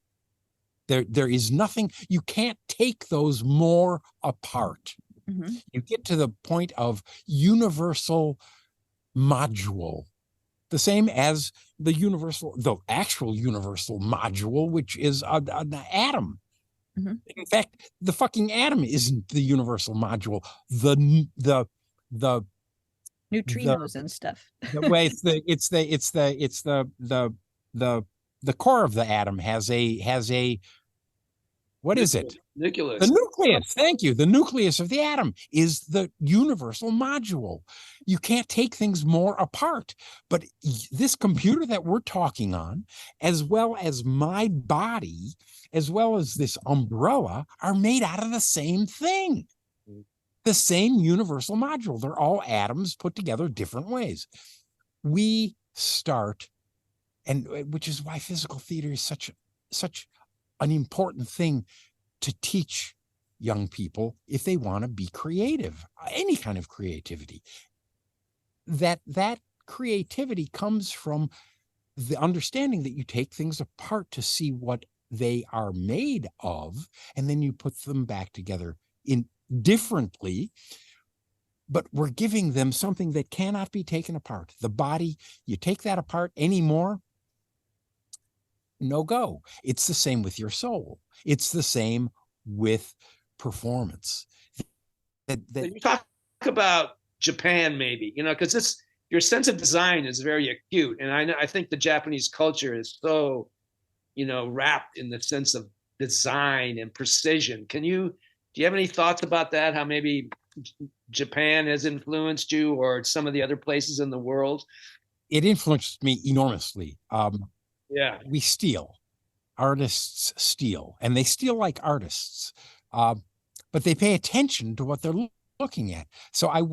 There is nothing, you can't take those more apart. Mm-hmm. You get to the point of universal module, the same as the actual universal module, which is an atom. Mm-hmm. In fact, the fucking atom isn't the universal module. The neutrinos and stuff. The way the core of the atom has a what is it? Nucleus. The nucleus. Thank you. The nucleus of the atom is the universal module. You can't take things more apart. But this computer that we're talking on, as well as my body, as well as this umbrella, are made out of the same thing. The same universal module. They're all atoms put together different ways. We start, and which is why physical theater is such an important thing to teach young people if they want to be creative, any kind of creativity. That creativity comes from the understanding that you take things apart to see what they are made of, and then you put them back together differently, but we're giving them something that cannot be taken apart. The body, you take that apart anymore, no go. It's the same with your soul. It's the same with performance. You talk about Japan, maybe, because your sense of design is very acute, and I think the Japanese culture is so, wrapped in the sense of design and precision. Do you have any thoughts about that? How maybe Japan has influenced you, or some of the other places in the world? It influenced me enormously. Yeah, we steal. Artists steal, and they steal like artists, but they pay attention to what they're looking at. So I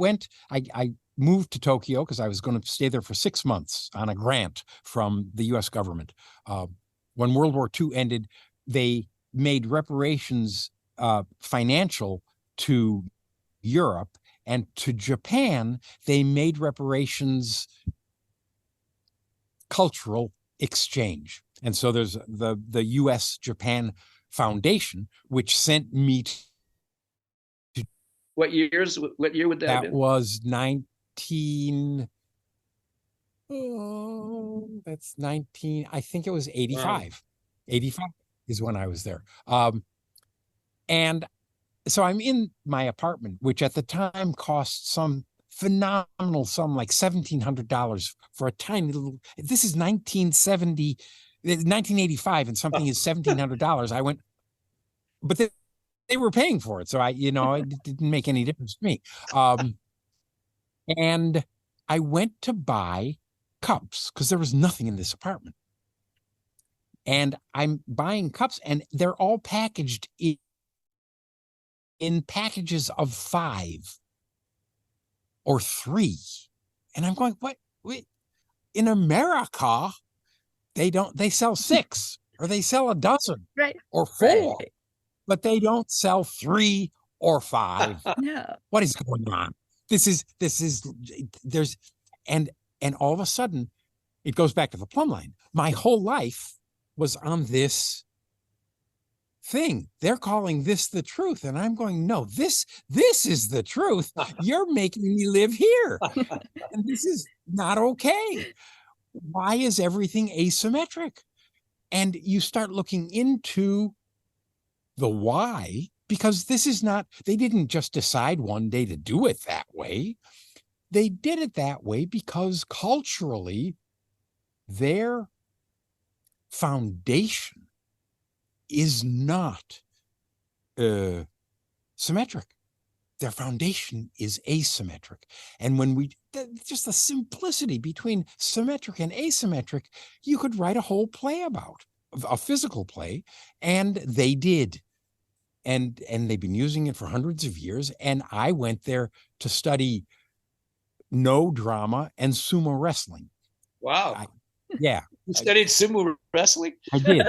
moved to Tokyo because I was going to stay there for 6 months on a grant from the U.S. government. When World War II ended, they made reparations financial to Europe, and to Japan, they made reparations cultural exchange. And so there's the U.S. Japan Foundation, which sent me to what year would that have been? That was 19 I think it was 85. Wow. 85 is when I was there. And so I'm in my apartment, which at the time cost some phenomenal sum, like $1,700 for a tiny little, this is 1985, and something is $1,700. I went, but they were paying for it. So it didn't make any difference to me. And I went to buy cups because there was nothing in this apartment. And I'm buying cups, and they're all packaged in packages of 5 or 3. And I'm going, what? Wait, in America, they sell 6 or they sell a dozen, right, or 4, right, but they don't sell 3 or 5. No. What is going on? There's and all of a sudden it goes back to the plumb line. My whole life was on this thing. They're calling this the truth. And I'm going, no, this is the truth. You're making me live here. And this is not okay. Why is everything asymmetric? And you start looking into the why, because this is not, they didn't just decide one day to do it that way. They did it that way because culturally, their foundation is not symmetric. Their foundation is asymmetric. And when just the simplicity between symmetric and asymmetric, you could write a whole play about, a physical play, and they did. And they've been using it for hundreds of years. And I went there to study no drama and sumo wrestling. Wow. Yeah. You studied sumo wrestling? I did.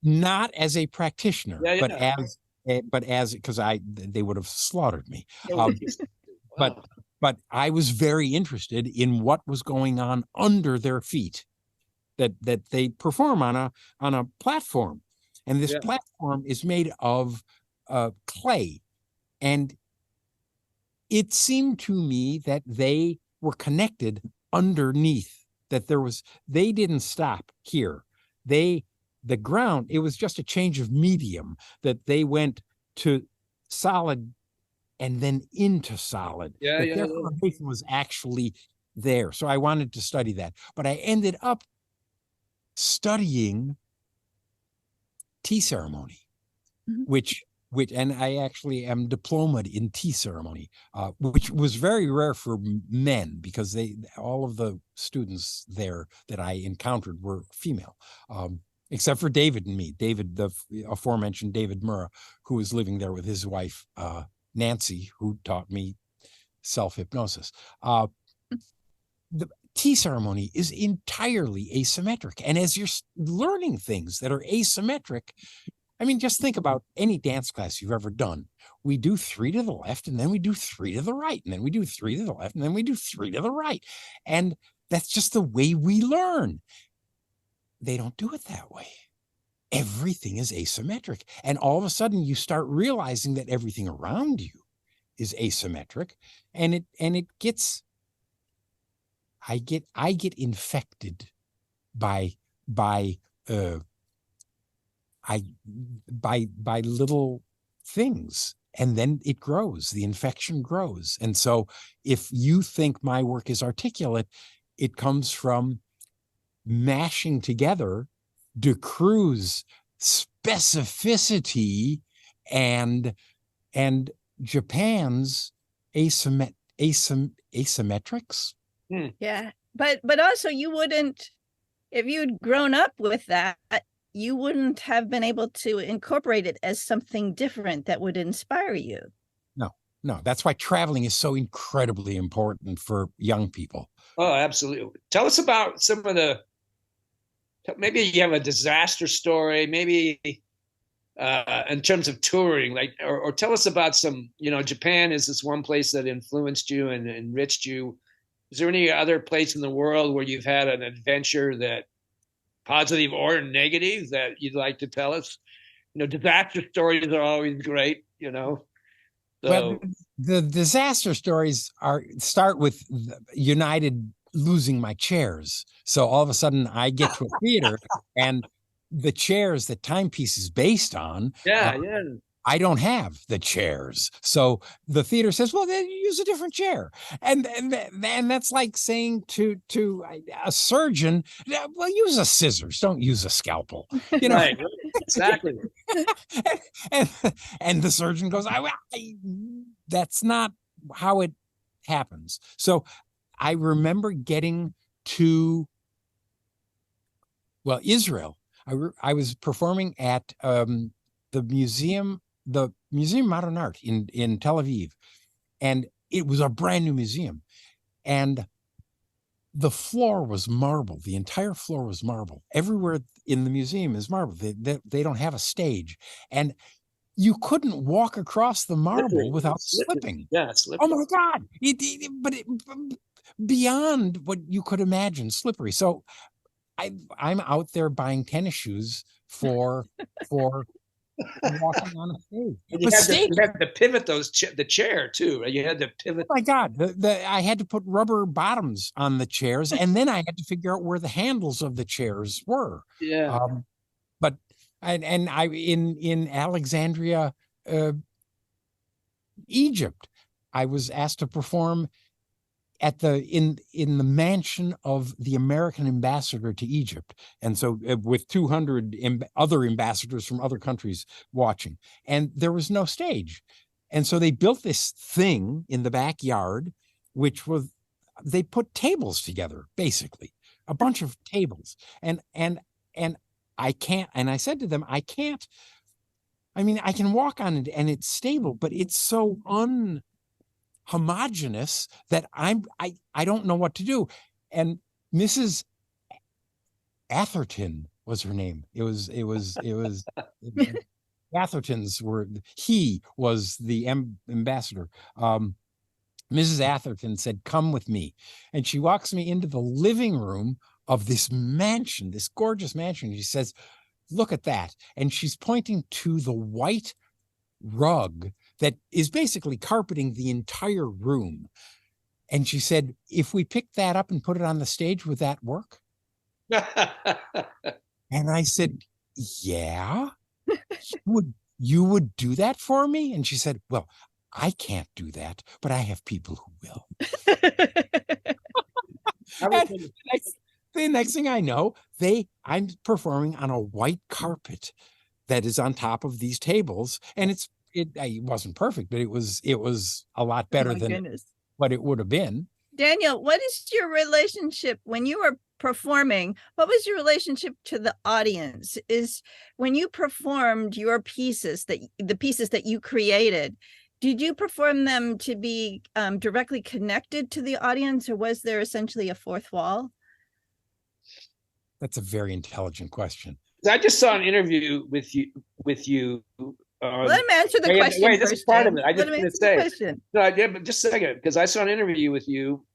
Not as a practitioner, yeah. but as because they would have slaughtered me. Wow. But I was very interested in what was going on under their feet, that they perform on a platform, and this platform is made of clay, and it seemed to me that they were connected underneath. That they didn't stop here. The ground, it was just a change of medium, that they went to solid and then into solid. Their foundation was actually there. So I wanted to study that. But I ended up studying tea ceremony, which and I actually am diplomaed in tea ceremony, which was very rare for men, because all of the students there that I encountered were female. Except for David and me. David, the aforementioned David Murrah, who was living there with his wife, Nancy, who taught me self-hypnosis. The tea ceremony is entirely asymmetric. And as you're learning things that are asymmetric, I mean, just think about any dance class you've ever done. We do 3 to the left, and then we do 3 to the right, and then we do 3 to the left, and then we do 3 to the right. And that's just the way we learn. They don't do it that way. Everything is asymmetric. And all of a sudden you start realizing that everything around you is asymmetric, and it gets, I get infected by little things, and then it grows, the infection grows. And so if you think my work is articulate, it comes from mashing together Decreu's specificity and Japan's asymmetrics. Yeah, but also you wouldn't, if you'd grown up with that, you wouldn't have been able to incorporate it as something different that would inspire you. No, that's why traveling is so incredibly important for young people. Oh, absolutely. Tell us about some of maybe you have a disaster story, maybe in terms of touring, like, or tell us about some, Japan is this one place that influenced you and enriched you. Is there any other place in the world where you've had an adventure, that positive or negative, that you'd like to tell us? Disaster stories are always great, So. Well, the disaster stories start with United losing my chairs. So all of a sudden I get to a theater and the chairs that Timepiece is based on, I don't have the chairs. So the theater says, well, then use a different chair. And that's like saying to a surgeon, well, use a scissors, don't use a scalpel. Right, exactly. and the surgeon goes, that's not how it happens. So I remember getting to, Israel. I was performing at the Museum of Modern Art in Tel Aviv, and it was a brand new museum, and the floor was marble. The entire floor was marble. Everywhere in the museum is marble. They don't have a stage, and you couldn't walk across the marble without slipping. Yeah, slippery. Oh my God! But beyond what you could imagine, slippery. So I'm out there buying tennis shoes for walking on a stage. You had to pivot the chair too. Right? You had to pivot. Oh my God, I had to put rubber bottoms on the chairs, and then I had to figure out where the handles of the chairs were. Yeah. But and I in Alexandria, Egypt, I was asked to perform at in the mansion of the American ambassador to Egypt, and so with 200 other ambassadors from other countries watching, and there was no stage, and so they built this thing in the backyard, which was they put tables together, basically a bunch of tables, and I can't, and I said to them, I can't. I mean, I can walk on it and it's stable, but it's so homogenous that I don't know what to do. And Mrs. Atherton was her name. It was Athertons were, he was the ambassador. Mrs. Atherton said, "Come with me." And she walks me into the living room of this mansion, this gorgeous mansion. She says, "Look at that." And she's pointing to the white rug that is basically carpeting the entire room. And she said, "If we picked that up and put it on the stage, would that work?" And I said, "Yeah, you would do that for me?" And she said, "Well, I can't do that, but I have people who will." The next thing I know, I'm performing on a white carpet that is on top of these tables, and it wasn't perfect, but it was a lot better than what it would have been. Daniel, what is your relationship when you were performing? What was your relationship to the audience? Is when you performed your pieces, the pieces that you created, did you perform them to be directly connected to the audience, or was there essentially a fourth wall? That's a very intelligent question. I just saw an interview with you. Let him answer the question. Wait, this is part of it. I just want to say, no, I did, but just a second, because I saw an interview with you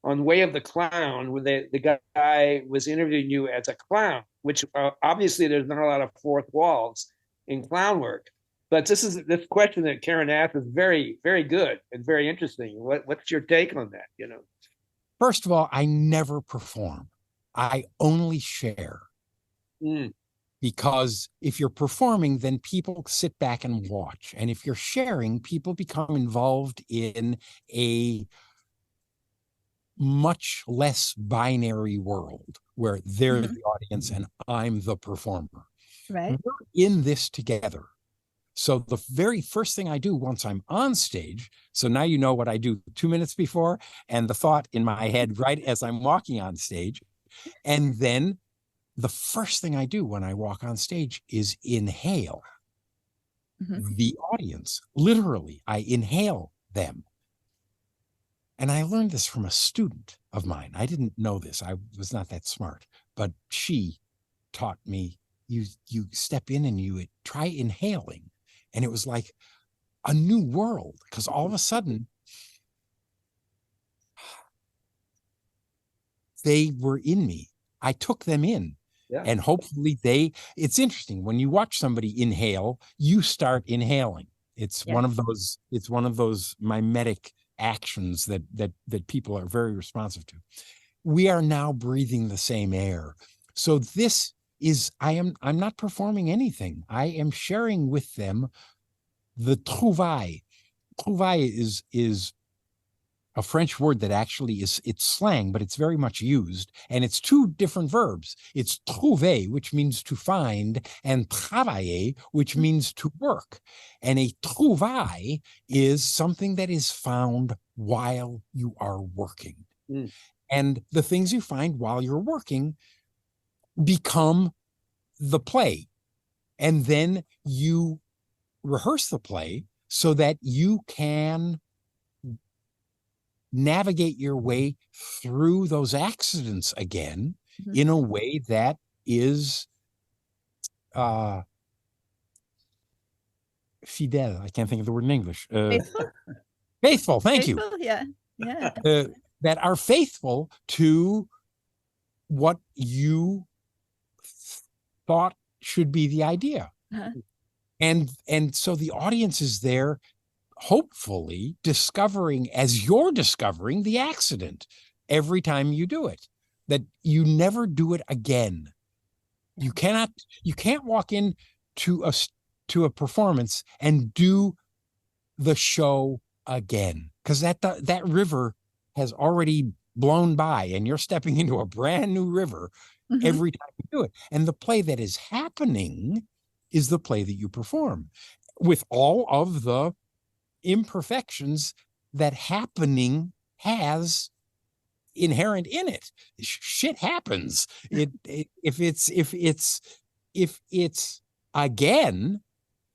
on Way of the Clown, where the guy was interviewing you as a clown, which obviously there's not a lot of fourth walls in clown work. But this question that Karen asked is very, very good and very interesting. What's your take on that? You know, first of all, I never perform. I only share. Because if you're performing, then people sit back and watch. And if you're sharing, people become involved in a much less binary world where they're the audience and I'm the performer. Right. We're in this together. So the very first thing I do once I'm on stage, so now you know what I do 2 minutes before, and the thought in my head right as I'm walking on stage. And then the first thing I do when I walk on stage is inhale the audience. Literally, I inhale them. And I learned this from a student of mine. I didn't know this. I was not that smart, but she taught me, you step in and you try inhaling. And it was like a new world, because all of a sudden they were in me. I took them in. Yeah. And hopefully it's interesting when you watch somebody inhale, you start inhaling. It's one of those mimetic actions that people are very responsive to. We are now breathing the same air. So this is, I'm not performing anything. I am sharing with them the trouvaille. Trouvaille is a French word that actually it's slang, but it's very much used. And it's two different verbs. It's trouver, which means to find, and travailler, which means to work. And a trouvaille is something that is found while you are working. And the things you find while you're working become the play. And then you rehearse the play so that you can navigate your way through those accidents again in a way that is fidèle. I can't think of the word in English. Faithful. Thank you. Yeah. That are faithful to what you thought should be the idea. And so the audience is there, hopefully discovering, as you're discovering, the accident every time you do it, that you never do it again. You can't walk in to a performance and do the show again, because that river has already blown by and you're stepping into a brand new river every time you do it. And the play that is happening is the play that you perform, with all of the imperfections that happening has inherent in it. Shit happens. If it's again,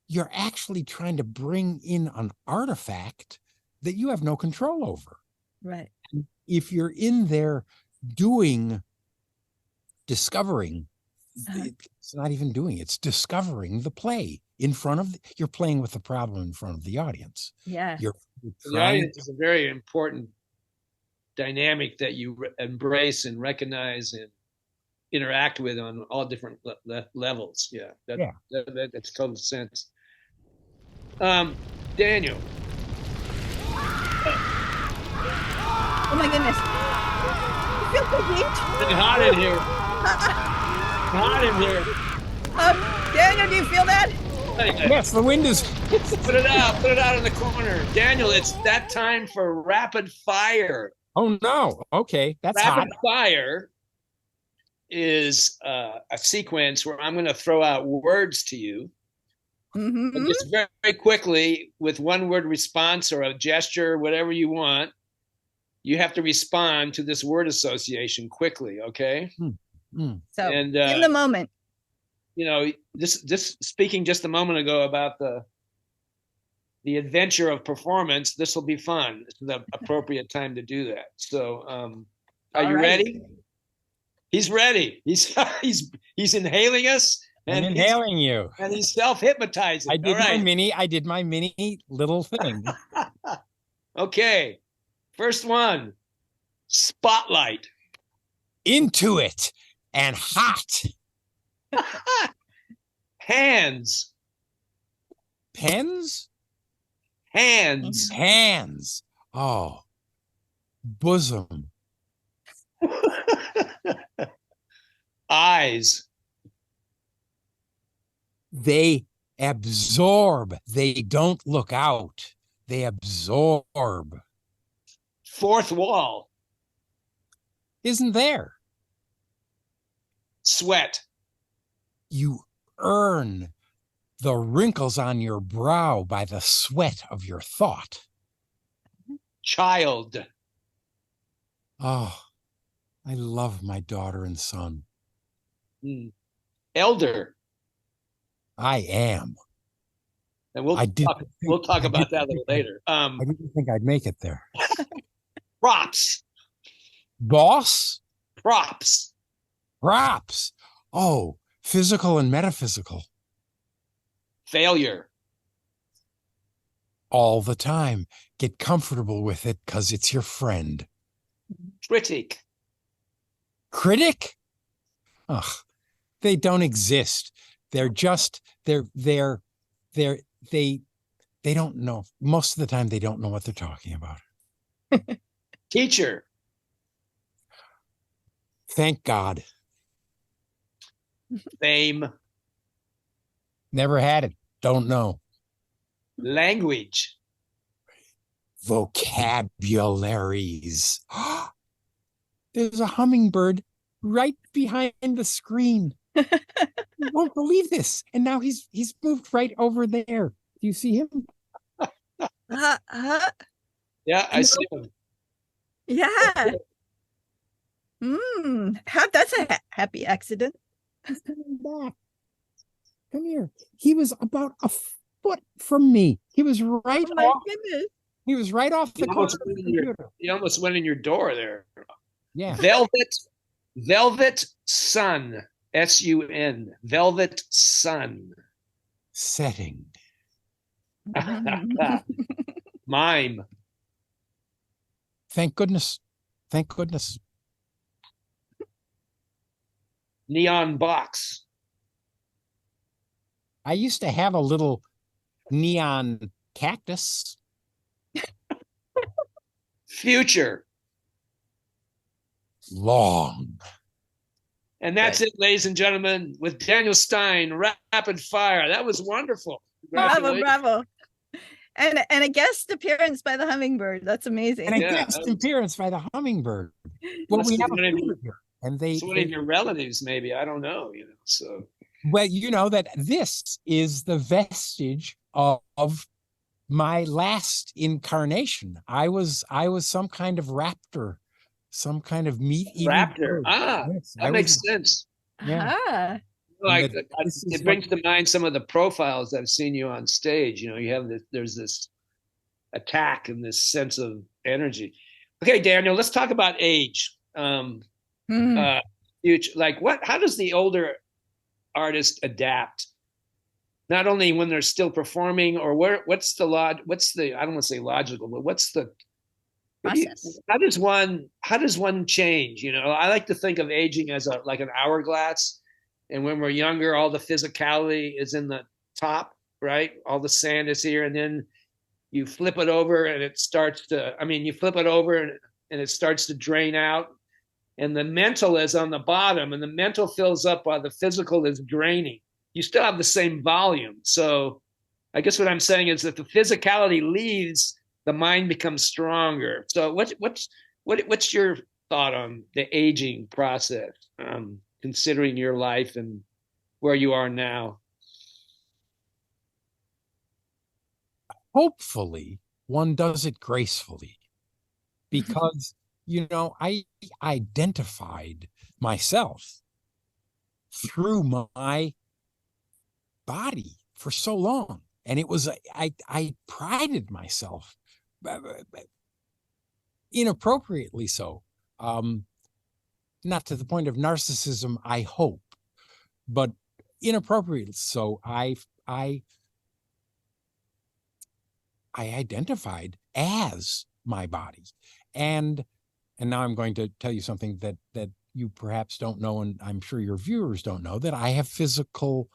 you're actually trying to bring in an artifact that you have no control over. Right. If you're in there discovering, it's not even doing, it's discovering the play in front of, you're playing with the problem in front of the audience. Yeah. You're the audience is a very important dynamic that you embrace and recognize and interact with on all different levels. Yeah, that makes total sense. Daniel. Oh my goodness. You feel the heat? It's hot in here. Hot in here. Daniel, do you feel that? Yes, the wind is. Put it out in the corner. Daniel, it's that time for rapid fire. Oh no. Okay, that's rapid hot. Fire is a sequence where I'm going to throw out words to you. And just very, very quickly, with one word response or a gesture, whatever you want, you have to respond to this word association quickly, okay? So in the moment. You know, this speaking just a moment ago about the adventure of performance, this will be fun. This is the appropriate time to do that. So are you ready? He's ready. He's inhaling us. I'm inhaling you. And he's self-hypnotizing. I did my mini little thing. Okay. First one. Spotlight. Into it and hot. Hands. Pens? Hands. Hands. Oh. Bosom. Eyes. They absorb. They don't look out. They absorb. Fourth wall. Isn't there. Sweat. You earn the wrinkles on your brow by the sweat of your thought. Child. Oh, I love my daughter and son. Elder. I am. And we'll talk about that a little later. I didn't think I'd make it there. Props. Boss? Props. Props. Oh, physical and metaphysical. Failure. All the time. Get comfortable with it because it's your friend. Critic. Critic? Ugh, they don't exist. They're just, they don't know. Most of the time, they don't know what they're talking about. Teacher. Thank God. Fame. Never had it. Don't know. Language. Vocabularies. There's a hummingbird right behind the screen. You won't believe this. And now he's moved right over there. Do you see him? Yeah, I see him. Yeah. That's a happy accident. He's coming back. Come here. He was about a foot from me. He was right off. Goodness. He was right off the corner. He almost went in your door there. Yeah. Velvet sun. S-U-N. Velvet sun. Setting. Mime. Thank goodness. Thank goodness. Neon box. I used to have a little neon cactus. Future. Long. And that's it, ladies and gentlemen, with Daniel Stein, rapid fire. That was wonderful. Bravo, bravo. And a guest appearance by the hummingbird. That's amazing. And a guest appearance by the hummingbird. Well, we have a here, and one of your relatives, maybe. I don't know, so. Well, you know that this is the vestige of my last incarnation. I was some kind of raptor, some kind of meat-eating raptor. bird. Yes, that makes sense. Yeah. Like it brings to mind some of the profiles I've seen you on stage. You have there's this attack and this sense of energy. Okay, Daniel, let's talk about age. Huge. Like how does the older artist adapt? Not only when they're still performing, or what's the I don't want to say logical, but what's the process? How does one change? I like to think of aging as like an hourglass. And when we're younger, all the physicality is in the top, right? All the sand is here. And then you flip it over and it starts to, you flip it over and it starts to drain out. And the mental is on the bottom, and the mental fills up while the physical is draining. You still have the same volume. So I guess what I'm saying is that the physicality leaves, the mind becomes stronger. So what's your thought on the aging process? Considering your life and where you are now? Hopefully one does it gracefully, because I identified myself through my body for so long, and it was I prided myself, inappropriately so, not to the point of narcissism, I hope, but inappropriately so. I identified as my body, and now I'm going to tell you something that you perhaps don't know, and I'm sure your viewers don't know, that I have physical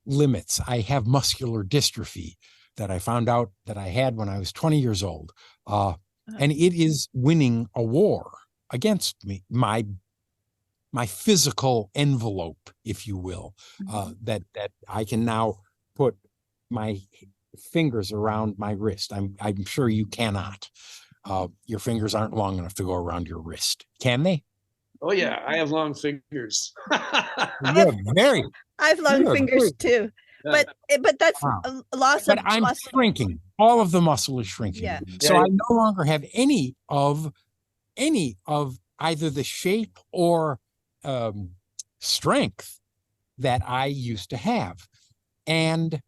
limits. I have muscular dystrophy that I found out that I had when I was 20 years old, and it is winning a war against me, my physical envelope, if you will, that I can now put my fingers around my wrist. I'm sure you cannot. Your fingers aren't long enough to go around your wrist, can they? Oh yeah, I have long fingers. I've long fingers too, but that's a loss of. But I'm shrinking. All of the muscle is shrinking. Yeah. So I no longer have any of either the shape or strength that I used to have, and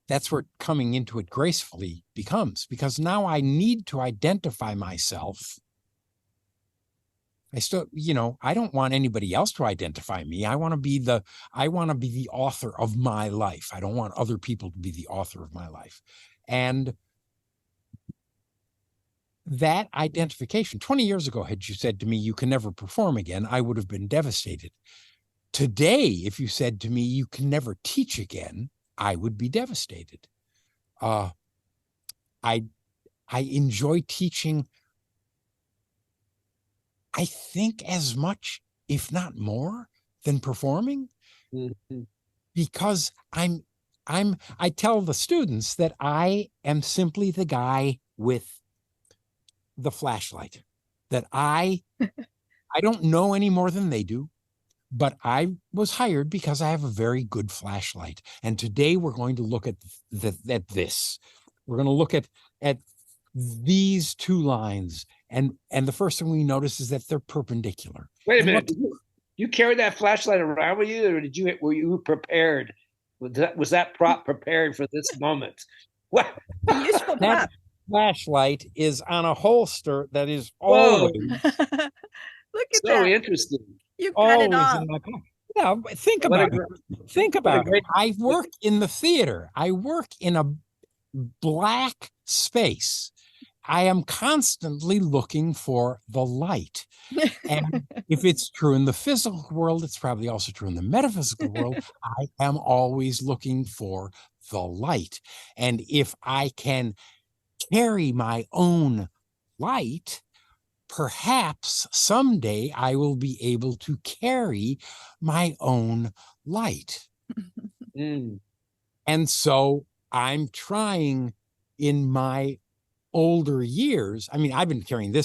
that's where coming into it gracefully becomes, because now I need to identify myself. I still, I don't want anybody else to identify me. I want to be the author of my life. I don't want other people to be the author of my life. And that identification, 20 years ago, had you said to me, you can never perform again, I would have been devastated. Today, if you said to me, you can never teach again, I would be devastated. I enjoy teaching, I think, as much, if not more, than performing, because I tell the students that I am simply the guy with the flashlight, that I don't know any more than they do. But I was hired because I have a very good flashlight. And today we're going to look at this. We're going to look at these two lines. And the first thing we notice is that they're perpendicular. Wait a minute. You carried that flashlight around with you, or were you prepared? Was that prop prepared for this moment? What? Useful prop. Flashlight is on a holster that is always. Look at that. So interesting. You cut it off. Yeah, think about it. I work in the theater. I work in a black space. I am constantly looking for the light. And if it's true in the physical world, it's probably also true in the metaphysical world. I am always looking for the light. And if I can carry my own light, perhaps someday I will be able to carry my own light. Mm. And so I'm trying in my older years. I mean, I've been carrying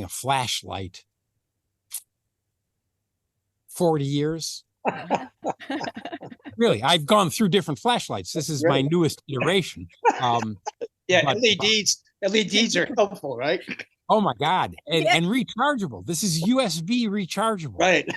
a flashlight 40 years. Really, I've gone through different flashlights. This is my newest iteration. Yeah, LEDs are helpful, right? Oh my God. And rechargeable. This is USB rechargeable. Right.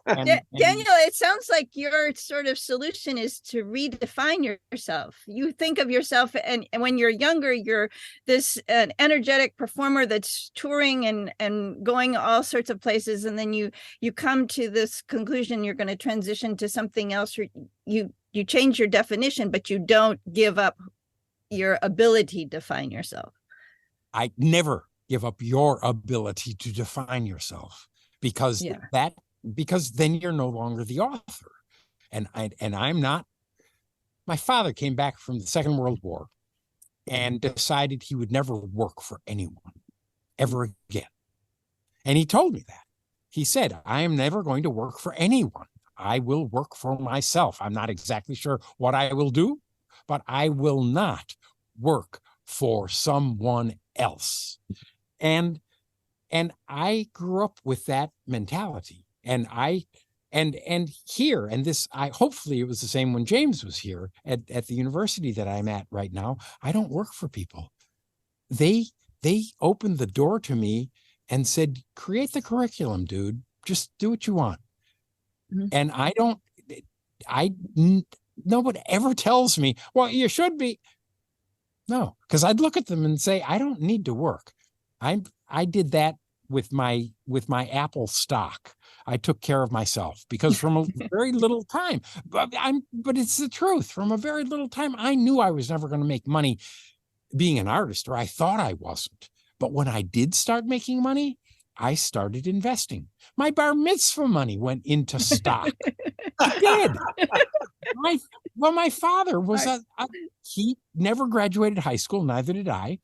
Daniel, it sounds like your sort of solution is to redefine yourself. You think of yourself, and when you're younger, you're this an energetic performer that's touring and going all sorts of places, and then you come to this conclusion you're going to transition to something else. You change your definition, but you don't give up your ability to define yourself. I never give up your ability to define yourself, because because then you're no longer the author. And I'm not. My father came back from the Second World War and decided he would never work for anyone ever again. And he told me that. He said, I am never going to work for anyone. I will work for myself. I'm not exactly sure what I will do, but I will not work for someone else. And I grew up with that mentality. And here, and this, hopefully it was the same when James was here at the university that I'm at right now. I don't work for people. They opened the door to me and said, create the curriculum, dude. Just do what you want. Mm-hmm. And nobody ever tells me, well, you should be. No, because I'd look at them and say, I don't need to work. I did that with my Apple stock. I took care of myself because from a very little time, but it's the truth. From a very little time, I knew I was never going to make money being an artist, or I thought I wasn't. But when I did start making money, I started investing. My bar mitzvah money went into stock. It did. My father was he never graduated high school, neither did I.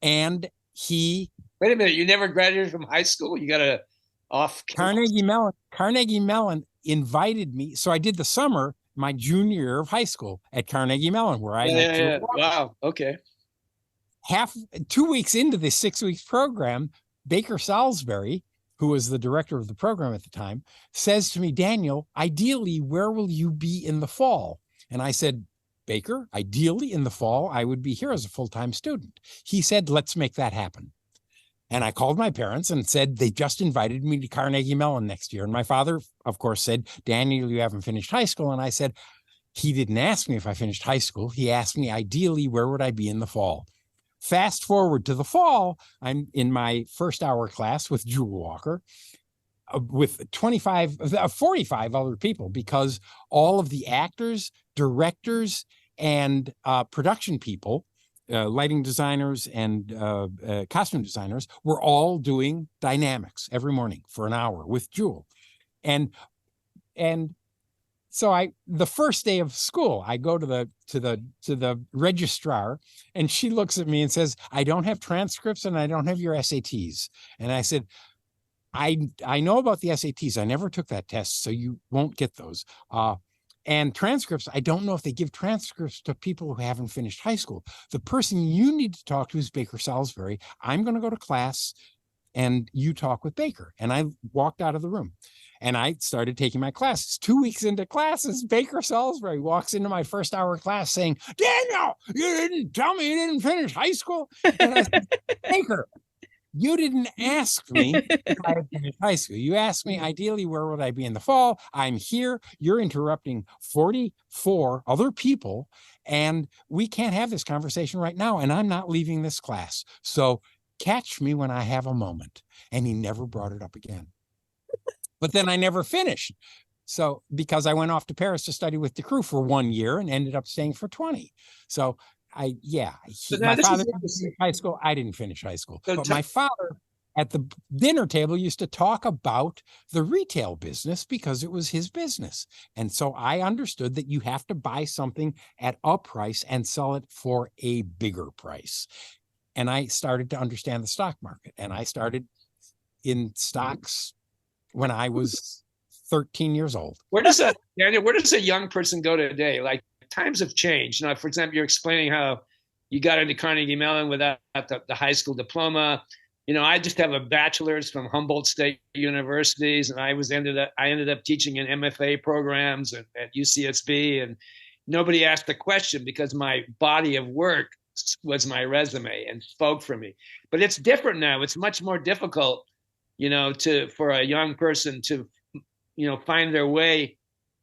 And he... Wait a minute, you never graduated from high school? You got a off... Carnegie Mellon invited me. So I did the summer, my junior year of high school at Carnegie Mellon, where I went to... Wow, okay. 2 weeks into this 6 weeks program, Baker Salisbury, who was the director of the program at the time, says to me, Daniel, ideally, where will you be in the fall? And I said, Baker, ideally in the fall, I would be here as a full-time student. He said, let's make that happen. And I called my parents and said, they just invited me to Carnegie Mellon next year. And my father, of course, said, Daniel, you haven't finished high school. And I said, he didn't ask me if I finished high school. He asked me, ideally, where would I be in the fall? Fast forward to the fall, I'm in my first hour class with Jewel Walker, with 45 other people, because all of the actors, directors, and production people, lighting designers and costume designers, were all doing dynamics every morning for an hour with Jewel. And so the first day of school, I go to the registrar, and she looks at me and says, I don't have transcripts and I don't have your SATs. And I said, I know about the SATs. I never took that test, so you won't get those. And transcripts, I don't know if they give transcripts to people who haven't finished high school. The person you need to talk to is Baker Salisbury. I'm going to go to class and you talk with Baker. And I walked out of the room and I started taking my classes. 2 weeks into classes, Baker Salisbury walks into my first hour class saying, Daniel, you didn't tell me you didn't finish high school. And I said, Baker, you didn't ask me if I had finished high school. You asked me, ideally, where would I be in the fall? I'm here. You're interrupting 44 other people, and we can't have this conversation right now, and I'm not leaving this class. So catch me when I have a moment. And he never brought it up again. But then I never finished. So because I went off to Paris to study with the crew for 1 year and ended up staying for 20. So my father didn't finish high school. I didn't finish high school. But my father at the dinner table used to talk about the retail business because it was his business. And so I understood that you have to buy something at a price and sell it for a bigger price. and I started to understand the stock market. And I started in stocks when I was 13 years old. Daniel, where does a young person go today? Like, times have changed. You know, for example, you're explaining how you got into Carnegie Mellon without the high school diploma. You know, I just have a bachelor's from Humboldt State Universities, and I ended up teaching in MFA programs at UCSB, and nobody asked a question because my body of work was my resume and spoke for me. But it's different now. It's much more difficult, you know, for a young person to, you know, find their way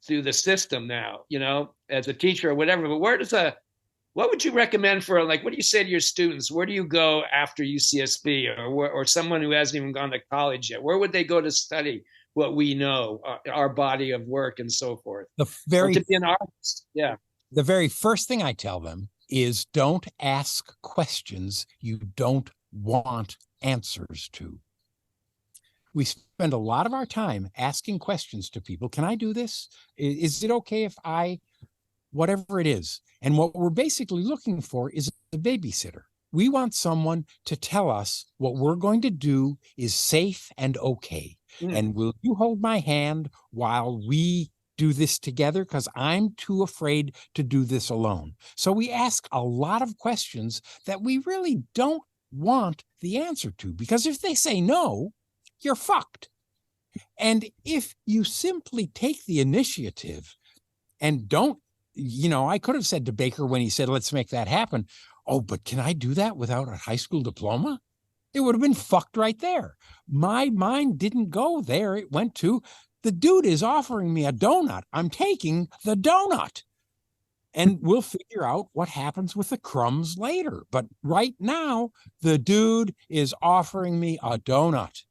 through the system now, you know, as a teacher or whatever. But what would you recommend for, like, what do you say to your students? Where do you go after UCSB, or someone who hasn't even gone to college yet? Where would they go to study what we know, our body of work and so forth? Or to be an artist. Yeah. The very first thing I tell them is don't ask questions you don't want answers to. We spend a lot of our time asking questions to people. Can I do this? Is it okay if whatever it is? And what we're basically looking for is a babysitter. We want someone to tell us what we're going to do is safe and okay. And will you hold my hand while we do this together? Because I'm too afraid to do this alone. So we ask a lot of questions that we really don't want the answer to, because if they say no, you're fucked. And if you simply take the initiative and don't, you know, I could have said to Baker when he said, let's make that happen, oh, but can I do that without a high school diploma? It would have been fucked right there. My mind didn't go there. It went to, the dude is offering me a donut. I'm taking the donut. And we'll figure out what happens with the crumbs later. But right now, the dude is offering me a donut.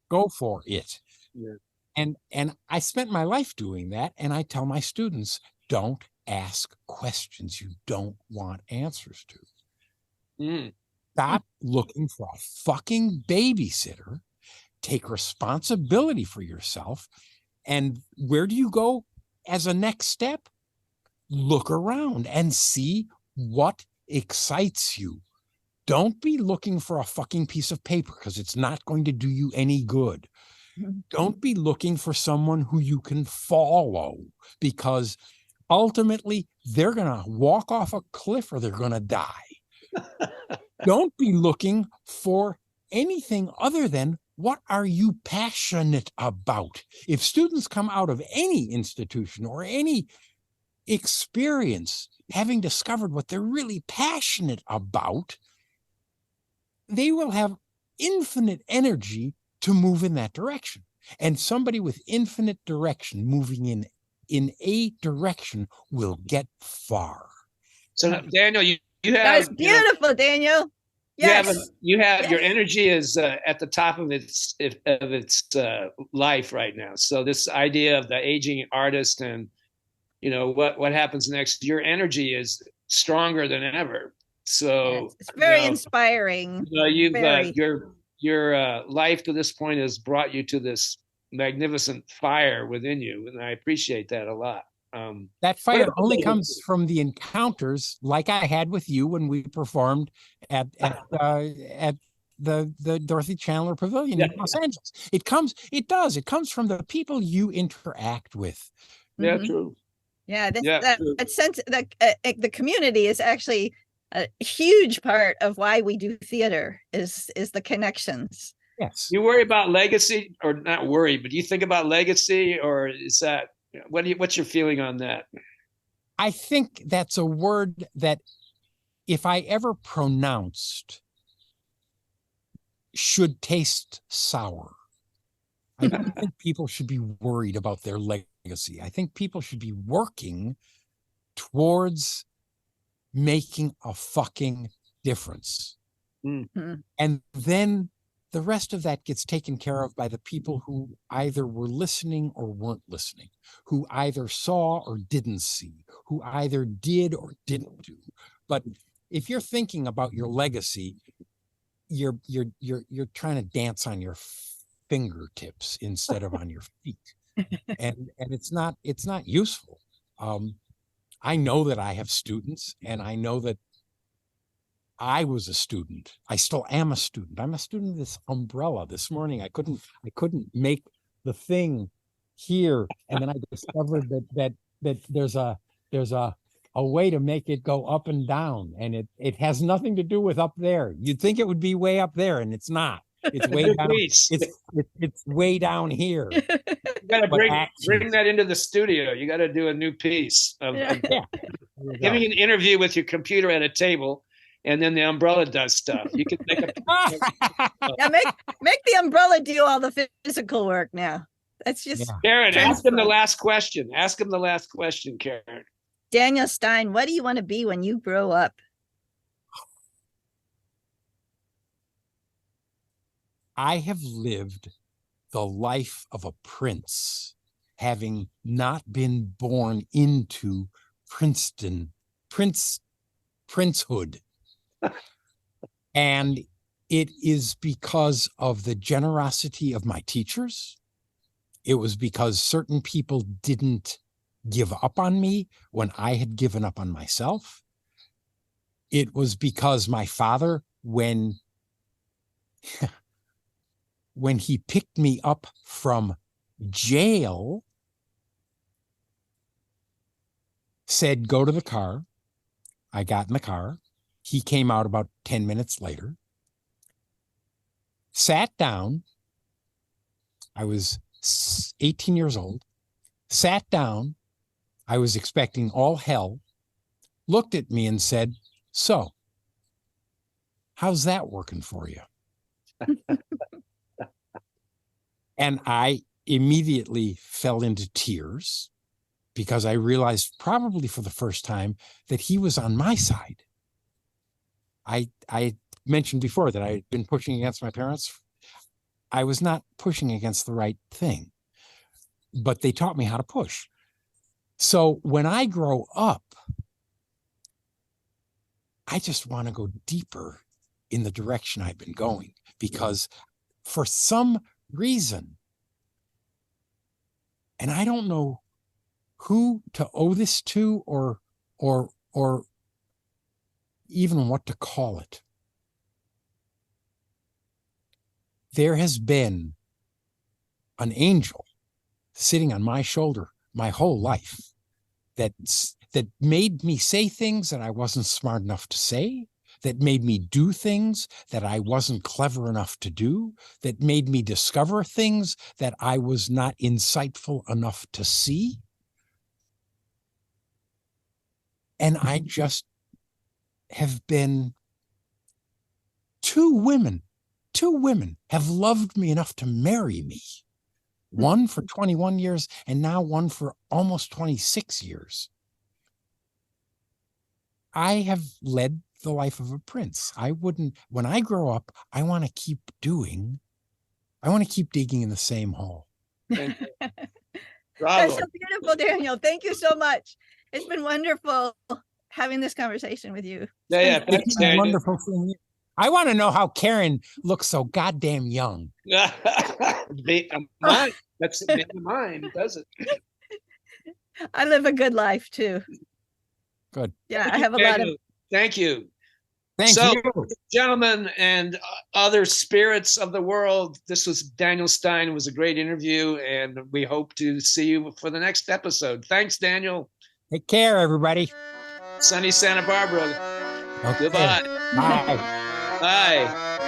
Go for it. Yeah. And I spent my life doing that. And I tell my students, don't ask questions you don't want answers to. Stop looking for a fucking babysitter. Take responsibility for yourself. And where do you go as a next step? Look around and see what excites you. Don't be looking for a fucking piece of paper, because it's not going to do you any good. Don't be looking for someone who you can follow, because ultimately they're going to walk off a cliff or they're going to die. Don't be looking for anything other than what are you passionate about. If students come out of any institution or any experience having discovered what they're really passionate about, they will have infinite energy to move in that direction. And somebody with infinite direction moving in a direction will get far. So Daniel, you have, that's beautiful, you know, Daniel. Yes. You have your energy is at the top of its life right now. So this idea of the aging artist and, you know, what happens next, your energy is stronger than ever. So yes, it's very inspiring. You know, your life to this point has brought you to this magnificent fire within you, and I appreciate that a lot. That fire only comes from the encounters like I had with you when we performed at the Dorothy Chandler Pavilion in Los Angeles. It comes from the people you interact with. Yeah, true. Yeah, that sense that the community is actually a huge part of why we do theater is the connections. Yes. You worry about legacy, or not worry, but do you think about legacy, or is that, what's your feeling on that? I think that's a word that if I ever pronounced should taste sour. I don't think people should be worried about their legacy. I think people should be working towards making a fucking difference. And then the rest of that gets taken care of by the people who either were listening or weren't listening, who either saw or didn't see, who either did or didn't do. But if you're thinking about your legacy, you're trying to dance on your fingertips instead of on your feet. And it's not useful. I know that I have students, and I know that I was a student. I still am a student. I'm a student of this umbrella. This morning I couldn't make the thing here, and then I discovered that there's a way to make it go up and down, and it has nothing to do with up there. You'd think it would be way up there, and it's not. It's way down. It's way down here. You got to bring that into the studio. You got to do a new piece of give me an interview with your computer at a table, and then the umbrella does stuff. You can make a make the umbrella do all the physical work now. That's just Karen. Ask him the last question. Ask him the last question, Karen. Daniel Stein, what do you want to be when you grow up? I have lived the life of a prince, having not been born into princehood. And it is because of the generosity of my teachers. It was because certain people didn't give up on me when I had given up on myself. It was because my father, when he picked me up from jail, said, go to the car. I got in the car. He came out about 10 minutes later, sat down. I was 18 years old, sat down. I was expecting all hell, looked at me and said, so, how's that working for you? And I immediately fell into tears because I realized, probably for the first time, that he was on my side. I mentioned before that I had been pushing against my parents. I was not pushing against the right thing, but they taught me how to push. So when I grow up, I just want to go deeper in the direction I've been going, because for some reason, and I don't know who to owe this to or even what to call it, there has been an angel sitting on my shoulder my whole life that made me say things that I wasn't smart enough to say, that made me do things that I wasn't clever enough to do, that made me discover things that I was not insightful enough to see. And I just have been, two women have loved me enough to marry me. One for 21 years and now one for almost 26 years. I have led the life of a prince. When I grow up, I want to keep digging in the same hole. That's so beautiful, Daniel. Thank you so much. It's been wonderful having this conversation with you. Thanks, Daniel. Wonderful seeing you. I want to know how Karen looks so goddamn young. Mine. That's mine, does it? I live a good life too. Good. Yeah, I have a lot of. Thank you. Thank you. Gentlemen and other spirits of the world, this was Daniel Stein. It was a great interview, and we hope to see you for the next episode. Thanks, Daniel. Take care, everybody. Sunny Santa Barbara. Okay. Goodbye. Bye. Bye.